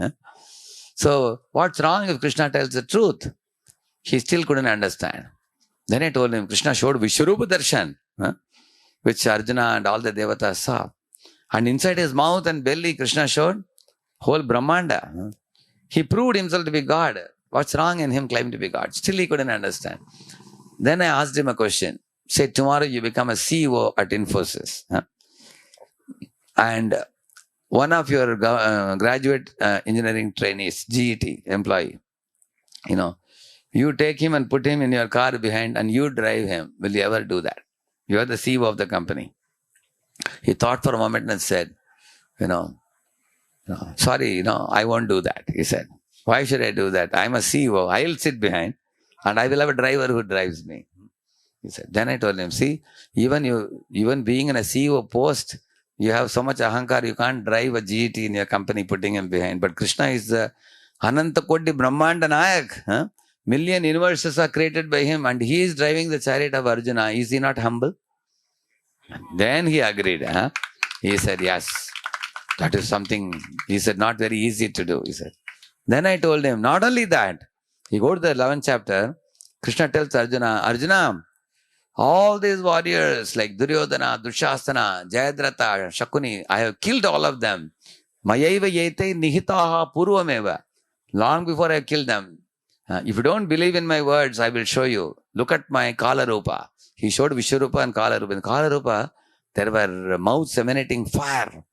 Speaker 2: So what's wrong if Krishna tells the truth? He still couldn't understand. Then I told him, Krishna showed Vishwarupa Darshan, which Arjuna and all the devatas saw. And inside his mouth and belly, Krishna showed whole Brahmanda. He proved himself to be God. What's wrong in him claiming to be God? Still he couldn't understand. Then I asked him a question. Say, tomorrow you become a CEO at Infosys. And one of your graduate engineering trainees, GET employee, You take him and put him in your car behind and you drive him. Will you ever do that? You are the CEO of the company. He thought for a moment and said, sorry, I won't do that. He said, why should I do that? I'm a CEO. I'll sit behind and I will have a driver who drives me. He said, then I told him, see, even being in a CEO post, you have so much ahankar, you can't drive a GT in your company putting him behind. But Krishna is the Ananta Koti Brahmanda Nayak. Huh? Million universes are created by him and he is driving the chariot of Arjuna. Is he not humble? Then he agreed. Huh? He said, yes, that is something, he said, not very easy to do. He said. Then I told him, not only that, he go to the 11th chapter, Krishna tells Arjuna, all these warriors like Duryodhana, Dushasana, Jayadratha, Shakuni, I have killed all of them. Mayaiva yete nihitaha purvameva. Long before I killed them. If you don't believe in my words, I will show you. Look at my Kalarupa. He showed Vishwarupa and Kalarupa. In Kalarupa, there were mouths emanating fire.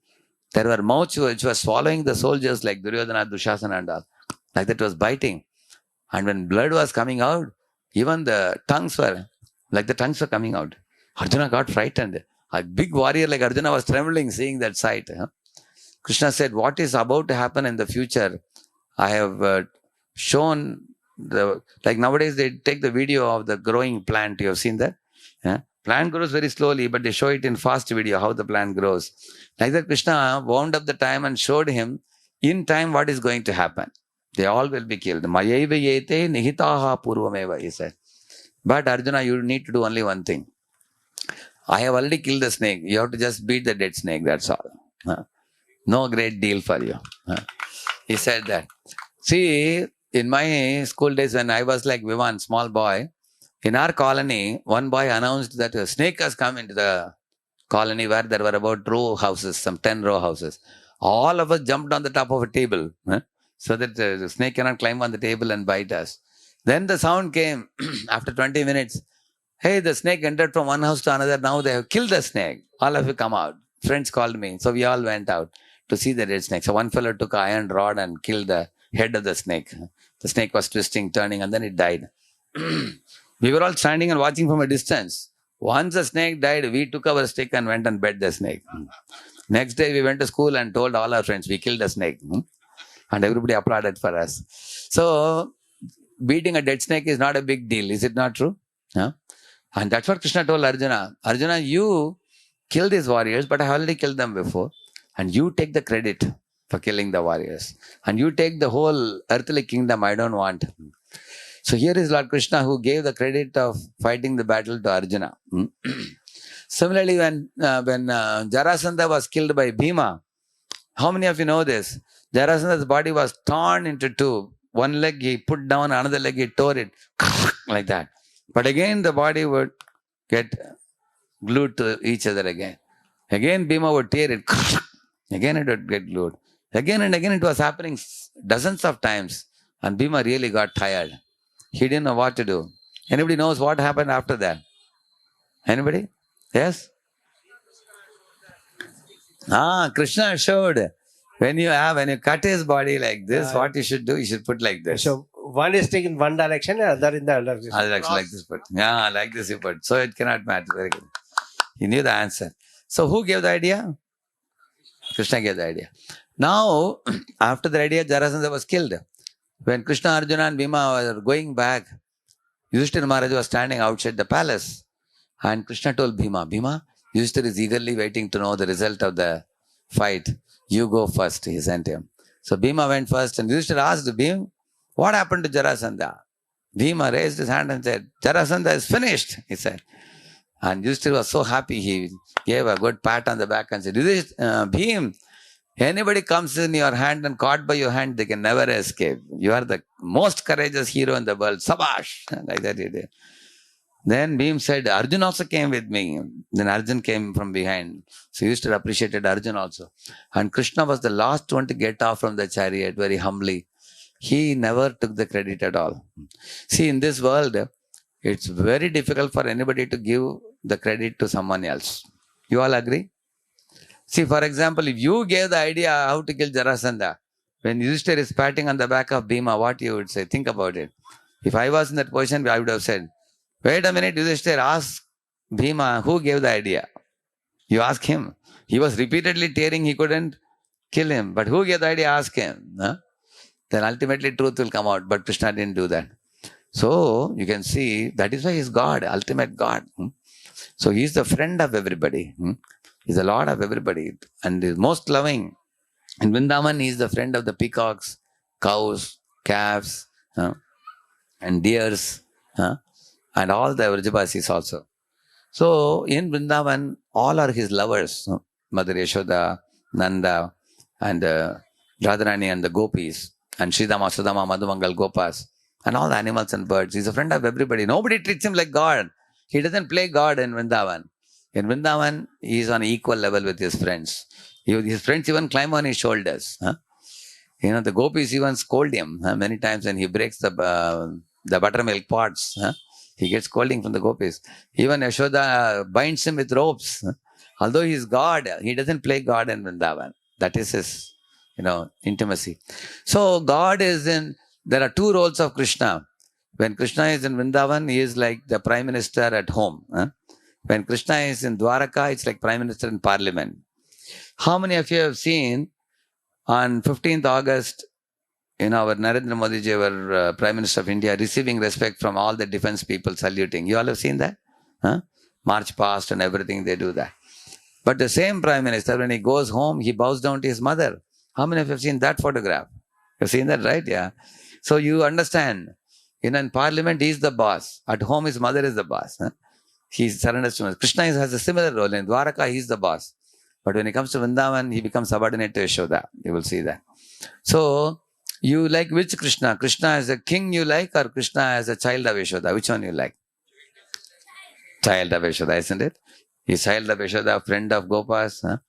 Speaker 2: There were mouths which were swallowing the soldiers like Duryodhana, Dushasana and all. Like that was biting. And when blood was coming out, even the tongues were coming out. Arjuna got frightened. A big warrior like Arjuna was trembling seeing that sight. Krishna said, what is about to happen in the future? I have shown like nowadays they take the video of the growing plant. You have seen that? Plant grows very slowly, but they show it in fast video, how the plant grows. Like that, Krishna wound up the time and showed him in time what is going to happen. They all will be killed. Mayaiva yete nihitaha purvameva, he said. But Arjuna, you need to do only one thing. I have already killed the snake. You have to just beat the dead snake, that's all. No great deal for you. He said that. See, in my school days when I was like Vivan, small boy, in our colony, one boy announced that a snake has come into the colony where there were about row houses, some 10 row houses. All of us jumped on the top of a table so that the snake cannot climb on the table and bite us. Then the sound came after 20 minutes. Hey, the snake entered from one house to another. Now they have killed the snake. All of you come out. Friends called me. So we all went out to see the dead snake. So one fellow took an iron rod and killed the head of the snake. The snake was twisting, turning, and then it died. We were all standing and watching from a distance. Once the snake died, we took our stick and went and bet the snake. Next day, we went to school and told all our friends, we killed the snake. And everybody applauded for us. So, beating a dead snake is not a big deal. Is it not true? And that's what Krishna told Arjuna. Arjuna, you kill these warriors, but I already killed them before. And you take the credit for killing the warriors. And you take the whole earthly kingdom. I don't want. So here is Lord Krishna who gave the credit of fighting the battle to Arjuna. Similarly, when Jarasandha was killed by Bhima, how many of you know this? Jarasandha's body was torn into two. One leg he put down, another leg he tore it like that. But again the body would get glued to each other again. Again Bhima would tear it. Again it would get glued. Again and again it was happening dozens of times. And Bhima really got tired. He didn't know what to do. Anybody knows what happened after that? Anybody? Yes? Krishna showed. When you cut his body like this, what you should do, you should put like this.
Speaker 6: So one is taken in one direction, other in the other direction.
Speaker 2: Other direction, like this put. Yeah, like this you put. So it cannot matter. Very good. He knew the answer. So who gave the idea? Krishna gave the idea. Now, after the idea, Jarasandha was killed. When Krishna, Arjuna and Bhima were going back, Yudhishthira Maharaj was standing outside the palace. And Krishna told Bhima, Yudhishthira is eagerly waiting to know the result of the fight. You go first, he sent him. So Bhima went first and Yudhishthira asked Bhima, what happened to Jarasandha? Bhima raised his hand and said, Jarasandha is finished, he said. And Yudhishthira was so happy, he gave a good pat on the back and said, Bhima, anybody comes in your hand and caught by your hand, they can never escape. You are the most courageous hero in the world. Sabash! Like that he did. Then Bhima said, Arjun also came with me. Then Arjun came from behind. So Yudhishthira appreciated Arjun also. And Krishna was the last one to get off from the chariot very humbly. He never took the credit at all. See, in this world, it's very difficult for anybody to give the credit to someone else. You all agree? See, for example, if you gave the idea how to kill Jarasandha, when Yudhishthira is patting on the back of Bhima, what you would say? Think about it. If I was in that position, I would have said, wait a minute, Yudhishthir, ask Bhima who gave the idea. You ask him. He was repeatedly tearing, he couldn't kill him. But who gave the idea? Ask him. Huh? Then ultimately truth will come out. But Krishna didn't do that. So you can see that is why he's God, ultimate God. So he's the friend of everybody. He's the Lord of everybody. And is most loving. In Vrindavan, he is the friend of the peacocks, cows, calves, and deers, and all the Vrajabasis also. So in Vrindavan, all are his lovers. Mother Yashoda, Nanda, and Radharani and the gopis, and Sridama, Sudama, Madhumangal, Gopas, and all the animals and birds. He's a friend of everybody. Nobody treats him like God. He doesn't play God in Vrindavan. In Vrindavan, he is on equal level with his friends. His friends even climb on his shoulders. The gopis even scold him many times when he breaks the buttermilk pots. He gets scolding from the gopis. Even Yashoda binds him with ropes. Although he is God, he doesn't play God in Vrindavan. That is his, intimacy. So God is there are two roles of Krishna. When Krishna is in Vrindavan, he is like the Prime Minister at home. When Krishna is in Dwaraka, it's like Prime Minister in Parliament. How many of you have seen on 15th August, our Narendra Modi ji, our Prime Minister of India, receiving respect from all the defense people saluting? You all have seen that? March past and everything, they do that. But the same Prime Minister, when he goes home, he bows down to his mother. How many of you have seen that photograph? You've seen that, right? Yeah. So you understand, in Parliament, he is the boss. At home, his mother is the boss. He surrenders to him. Krishna has a similar role. In Dwaraka, he is the boss. But when he comes to Vrindavan, he becomes subordinate to Yashoda. You will see that. So, you like which Krishna? Krishna as a king you like, or Krishna as a child of Yashoda? Which one you like? Child of Yashoda, isn't it? He's child of Yashoda, friend of Gopas,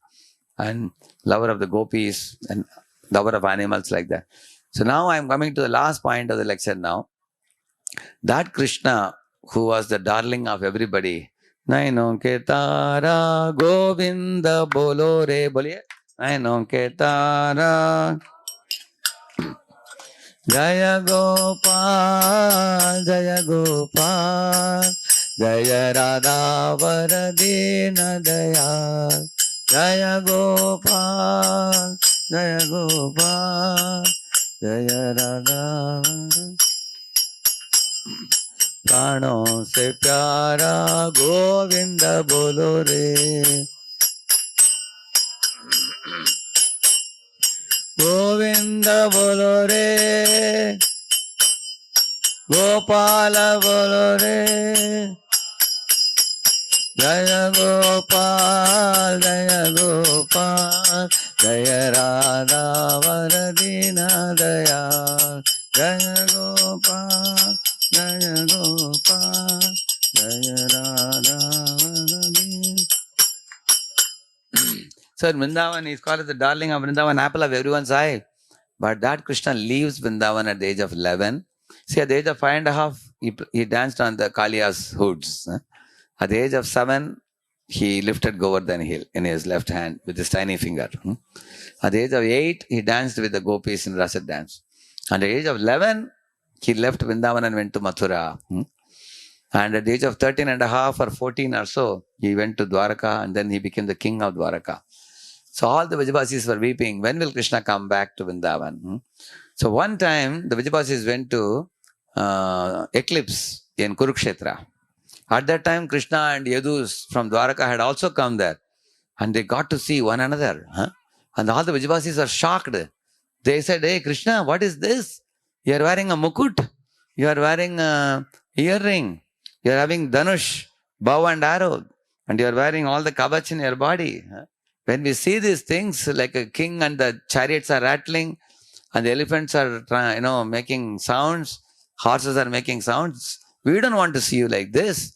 Speaker 2: and lover of the gopis, and lover of animals like that. So now I'm coming to the last point of the lecture now. That Krishna, who was the darling of everybody, Naino ke tara Govinda bolo re boliye. Naino ke tara Jaya Gopal, Jaya Gopal, Jaya Radha Varadina Dayal, Jaya Gopal, Jaya Gopal, Jaya Radha प्राणों से प्यारा गोविंद बोलो रे गोविंद बोलो रे गोपाल बोलो रे जय गोपाल जय राधा वरदीना दयाल जय Gopal Jaya Gopal, Jaya Radha Vardhani. So in Vrindavan, he is called as the darling of Vrindavan, apple of everyone's eye. But that Krishna leaves Vrindavan at the age of 11. See, at the age of 5.5, he danced on the Kaliya's hoods. At the age of 7, he lifted Govardhan hill in his left hand with his tiny finger. At the age of 8, he danced with the gopis in Rasa dance. At the age of 11, he left Vrindavan and went to Mathura. And at the age of 13.5 or 14 or so, he went to Dwaraka, and then he became the king of Dwaraka. So all the Vrajabasis were weeping, when will Krishna come back to Vrindavan? So one time, the Vrajabasis went to eclipse in Kurukshetra. At that time, Krishna and Yadus from Dwaraka had also come there. And they got to see one another. And all the Vrajabasis are shocked. They said, hey Krishna, what is this? You are wearing a mukut. You are wearing a earring. You are having dhanush, bow and arrow. And you are wearing all the kavach in your body. When we see these things, like a king and the chariots are rattling, and the elephants are making sounds, horses are making sounds, we don't want to see you like this.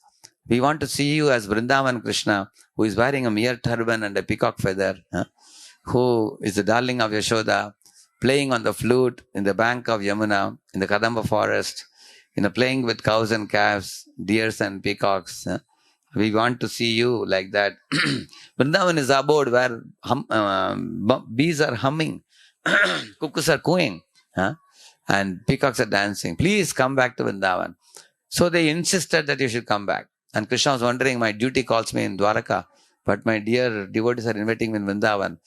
Speaker 2: We want to see you as Vrindavan Krishna, who is wearing a mere turban and a peacock feather, who is the darling of Yashoda, playing on the flute in the bank of Yamuna, in the Kadamba forest, playing with cows and calves, deers and peacocks. We want to see you like that. Vrindavan is a abode where bees are humming, cuckoos are cooing. and peacocks are dancing. Please come back to Vrindavan. So they insisted that you should come back. And Krishna was wondering, my duty calls me in Dwaraka, but my dear devotees are inviting me in Vrindavan.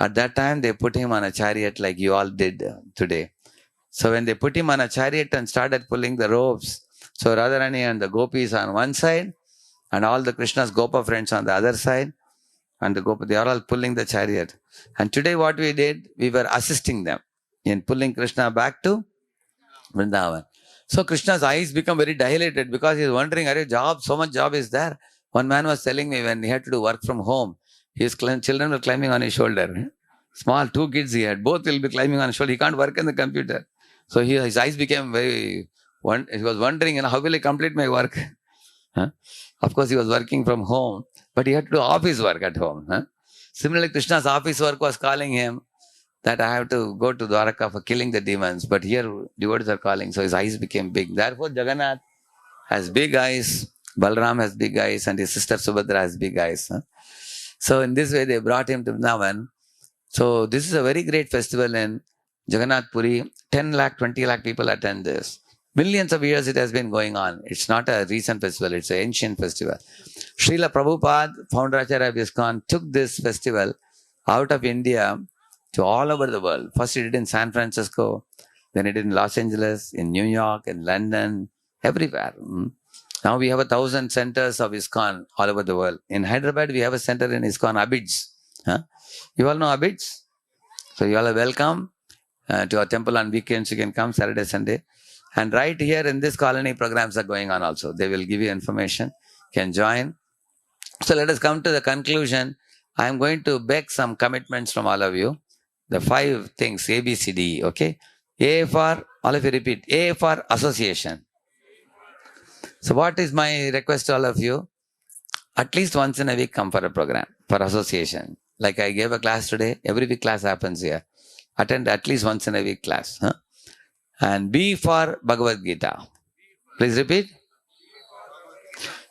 Speaker 2: At that time, they put him on a chariot like you all did today. So when they put him on a chariot and started pulling the ropes, so Radharani and the gopis on one side, and all the Krishna's Gopa friends on the other side, and the Gopa, they are all pulling the chariot. And today what we did, we were assisting them in pulling Krishna back to Vrindavan. So Krishna's eyes become very dilated because he is wondering, so much job is there. One man was telling me when he had to do work from home, his children were climbing on his shoulder. Small 2 kids he had, both will be climbing on his shoulder. He can't work in the computer. So his eyes became very, he was wondering, how will I complete my work? Of course, he was working from home, but he had to do office work at home. Similarly, Krishna's office work was calling him that I have to go to Dwaraka for killing the demons. But here, devotees are calling, so his eyes became big. Therefore, Jagannath has big eyes, Balram has big eyes, and his sister Subhadra has big eyes. So in this way, they brought him to Vrindavan. So this is a very great festival in Jagannath Puri. 10 lakh, 20 lakh people attend this. Millions of years it has been going on. It's not a recent festival, it's an ancient festival. Srila Prabhupada, founder of ISKCON, took this festival out of India to all over the world. First he did in San Francisco, then he did in Los Angeles, in New York, in London, everywhere. Now we have 1,000 centers of ISKCON all over the world. In Hyderabad, we have a center in ISKCON, Abids. You all know Abids? So you all are welcome to our temple on weekends. You can come Saturday, Sunday. And right here in this colony, programs are going on also. They will give you information. You can join. So let us come to the conclusion. I am going to beg some commitments from all of you. The 5 things, A, B, C, D, okay? A for, all of you repeat, A for association. So what is my request to all of you? At least once in a week come for a program, for association. Like I gave a class today, every week class happens here. Attend at least once in a week class. And B for Bhagavad Gita. Please repeat.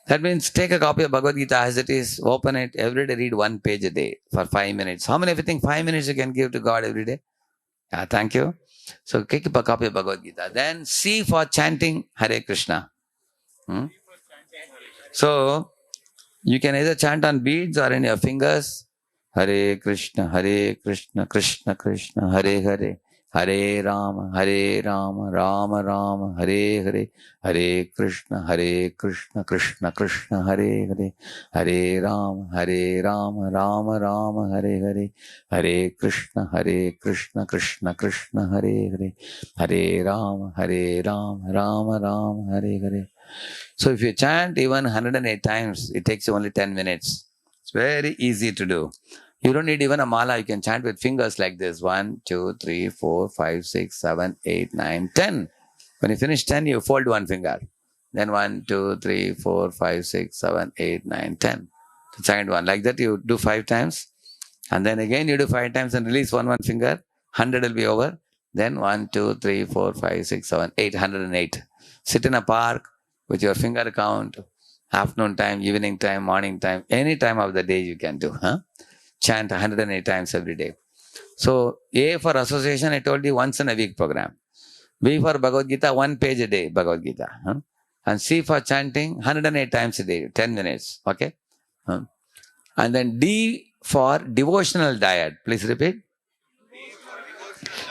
Speaker 2: That means take a copy of Bhagavad Gita as it is, open it, every day read 1 page a day for 5 minutes. How many of you think 5 minutes you can give to God every day? Yeah, thank you. So take a copy of Bhagavad Gita. Then C for chanting Hare Krishna. So you can either chant on beads or in your fingers. Hare Krishna, Krishna Krishna, Hare Hare. Hare Rama, Rama Rama, Hare Hare. Hare Krishna, Krishna Krishna, Hare Hare. Hare Rama, Rama Rama, Hare Hare. Hare Krishna, Krishna Krishna, Hare Hare. Hare Rama, Rama Rama, Hare Hare. So if you chant even 108 times, it takes you only 10 minutes. It's very easy to do. You don't need even a mala. You can chant with fingers like this. 1, 2, 3, 4, 5, 6, 7, 8, 9, 10. When you finish 10, you fold 1 finger. Then 1, 2, 3, 4, 5, 6, 7, 8, 9, 10. So chant 1. Like that you do 5 times. And then again you do 5 times and release 1 finger. 100 will be over. Then 1, 2, 3, 4, 5, 6, 7, 8. 108. Sit in a park with your finger count. Afternoon time, evening time, morning time. Any time of the day you can do. Chant 108 times every day. So A for association, I told you once in a week program. B for Bhagavad Gita, 1 page a day, Bhagavad Gita. And C for chanting 108 times a day, 10 minutes. Okay. And then D for devotional diet. Please repeat.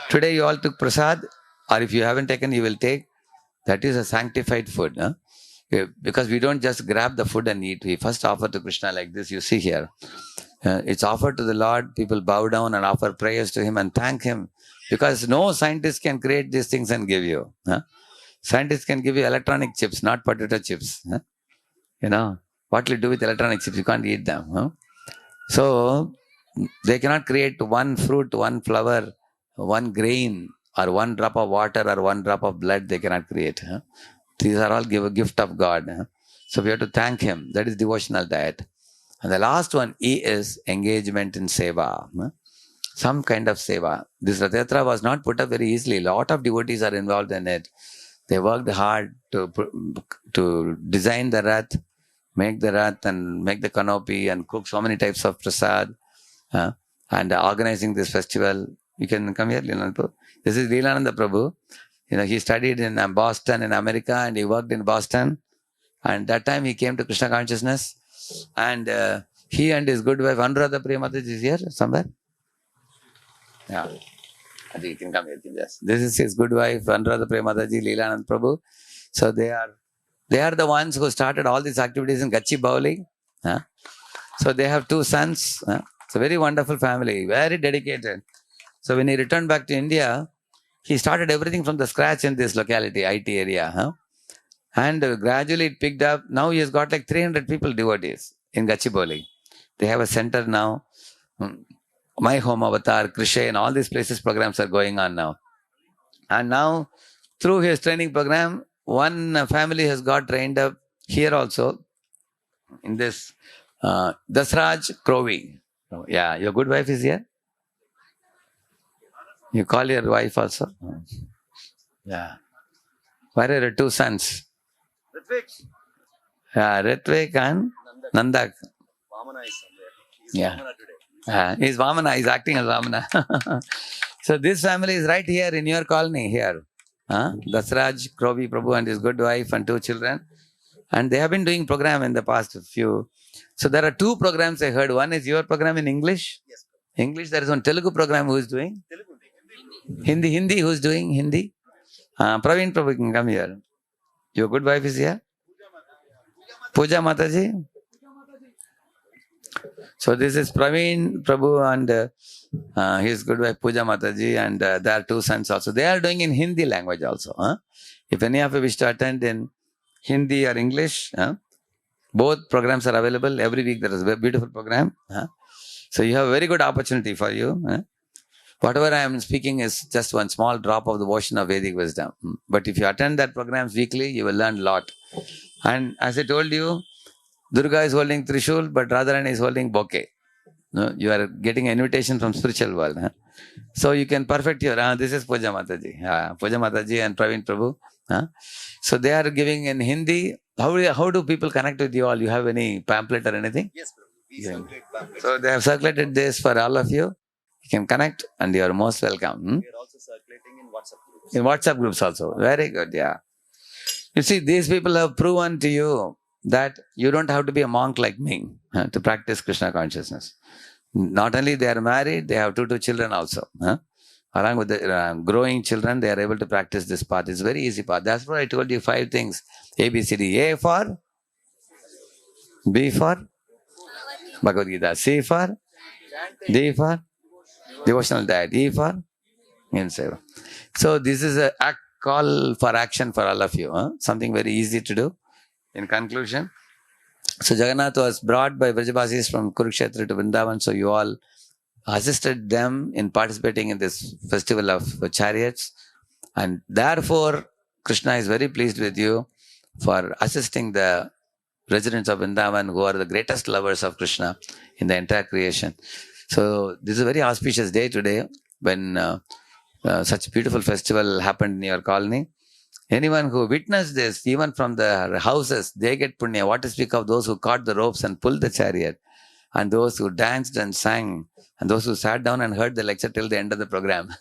Speaker 2: Today you all took prasad, or if you haven't taken, you will take. That is a sanctified food. Because we don't just grab the food and eat. We first offer to Krishna like this. You see here. It's offered to the Lord. People bow down and offer prayers to Him and thank Him. Because no scientist can create these things and give you. Scientists can give you electronic chips, not potato chips. What will you do with electronic chips? You can't eat them. So, they cannot create 1 fruit, 1 flower, 1 grain, or 1 drop of water, or 1 drop of blood. They cannot create. These are all a gift of God. So, we have to thank Him. That is devotional diet. And the last one, E, is engagement in seva. Some kind of seva. This Rath Yatra was not put up very easily. A lot of devotees are involved in it. They worked hard to design the Rath, make the Rath and make the canopy and cook so many types of prasad. And organizing this festival. You can come here, Leelananda Prabhu. This is Leelananda Prabhu. He studied in Boston in America, and he worked in Boston. And that time he came to Krishna consciousness. And he and his good wife, Anuradha Premataji, is here somewhere. Yeah. Adi, you can come here. This is his good wife, Anuradha Premataji, Leelanand Prabhu. So they are the ones who started all these activities in Gachibowli. So they have 2 sons. It's a very wonderful family, very dedicated. So when he returned back to India, he started everything from the scratch in this locality, IT area. And gradually it picked up. Now he has got like 300 people devotees in Gachibowli. They have a center now. My Home Avatar, Krishay, and all these places programs are going on now. And now through his training program, one family has got trained up here also in this Dasraj Krovi. Yeah, your good wife is here? You call your wife also? Yeah. Where are your 2 sons? Yeah, Ritvik and Nandak. Yeah. He's Vamana, he's acting as Vamana. So this family is right here in your colony here. Dasraj Krovi Prabhu and his good wife and 2 children. And they have been doing program in the past few. So there are 2 programs I heard. One is your program in English. Yes. English. There is one Telugu program who is doing. Hindi. Who is doing Hindi? Praveen Prabhu can come here. Your good wife is here? Puja Mataji. So this is Praveen Prabhu and his good wife Puja Mataji, and there are 2 sons also. They are doing in Hindi language also. If any of you wish to attend in Hindi or English, both programs are available. Every week there is a beautiful program. So you have a very good opportunity for you. Whatever I am speaking is just one small drop of the ocean of Vedic wisdom. But if you attend that programs weekly, you will learn a lot. And as I told you, Durga is holding Trishul, but Radharani is holding bouquet. You are getting an invitation from spiritual world. So you can perfect your, this is Puja Mataji. Puja Mataji and Praveen Prabhu. So they are giving in Hindi. How do people connect with you all? You have any pamphlet or anything? Yes, we circulate pamphlets. So they have circulated this for all of you. You can connect and you are most welcome. We are also circulating in WhatsApp groups. In WhatsApp groups also. Very good, yeah. You see, these people have proven to you that you don't have to be a monk like me to practice Krishna consciousness. Not only they are married, they have 2 children also. Along with the growing children, they are able to practice this path. It's a very easy path. That's why I told you 5 things. A, B, C, D. A for? B for? Bhagavad Gita. C for? D for? Devotional diet. E for? Seva. So this is a call for action for all of you. Something very easy to do. In conclusion, so Jagannath was brought by Vrajabasis from Kurukshetra to Vrindavan. So you all assisted them in participating in this festival of chariots. And therefore, Krishna is very pleased with you for assisting the residents of Vrindavan who are the greatest lovers of Krishna in the entire creation. So this is a very auspicious day today when such a beautiful festival happened in your colony. Anyone who witnessed this, even from the houses, they get punya. What to speak of those who caught the ropes and pulled the chariot, and those who danced and sang, and those who sat down and heard the lecture till the end of the program,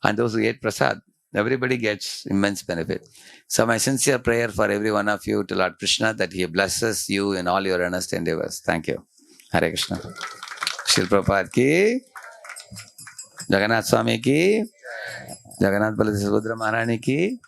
Speaker 2: and those who ate prasad. Everybody gets immense benefit. So my sincere prayer for every one of you to Lord Krishna that He blesses you in all your earnest endeavors. Thank you. Hare Krishna. Shri Prabhupada ki, Jagannath Swami ki, Jagannath Baladesa Subhadra Maharani ki.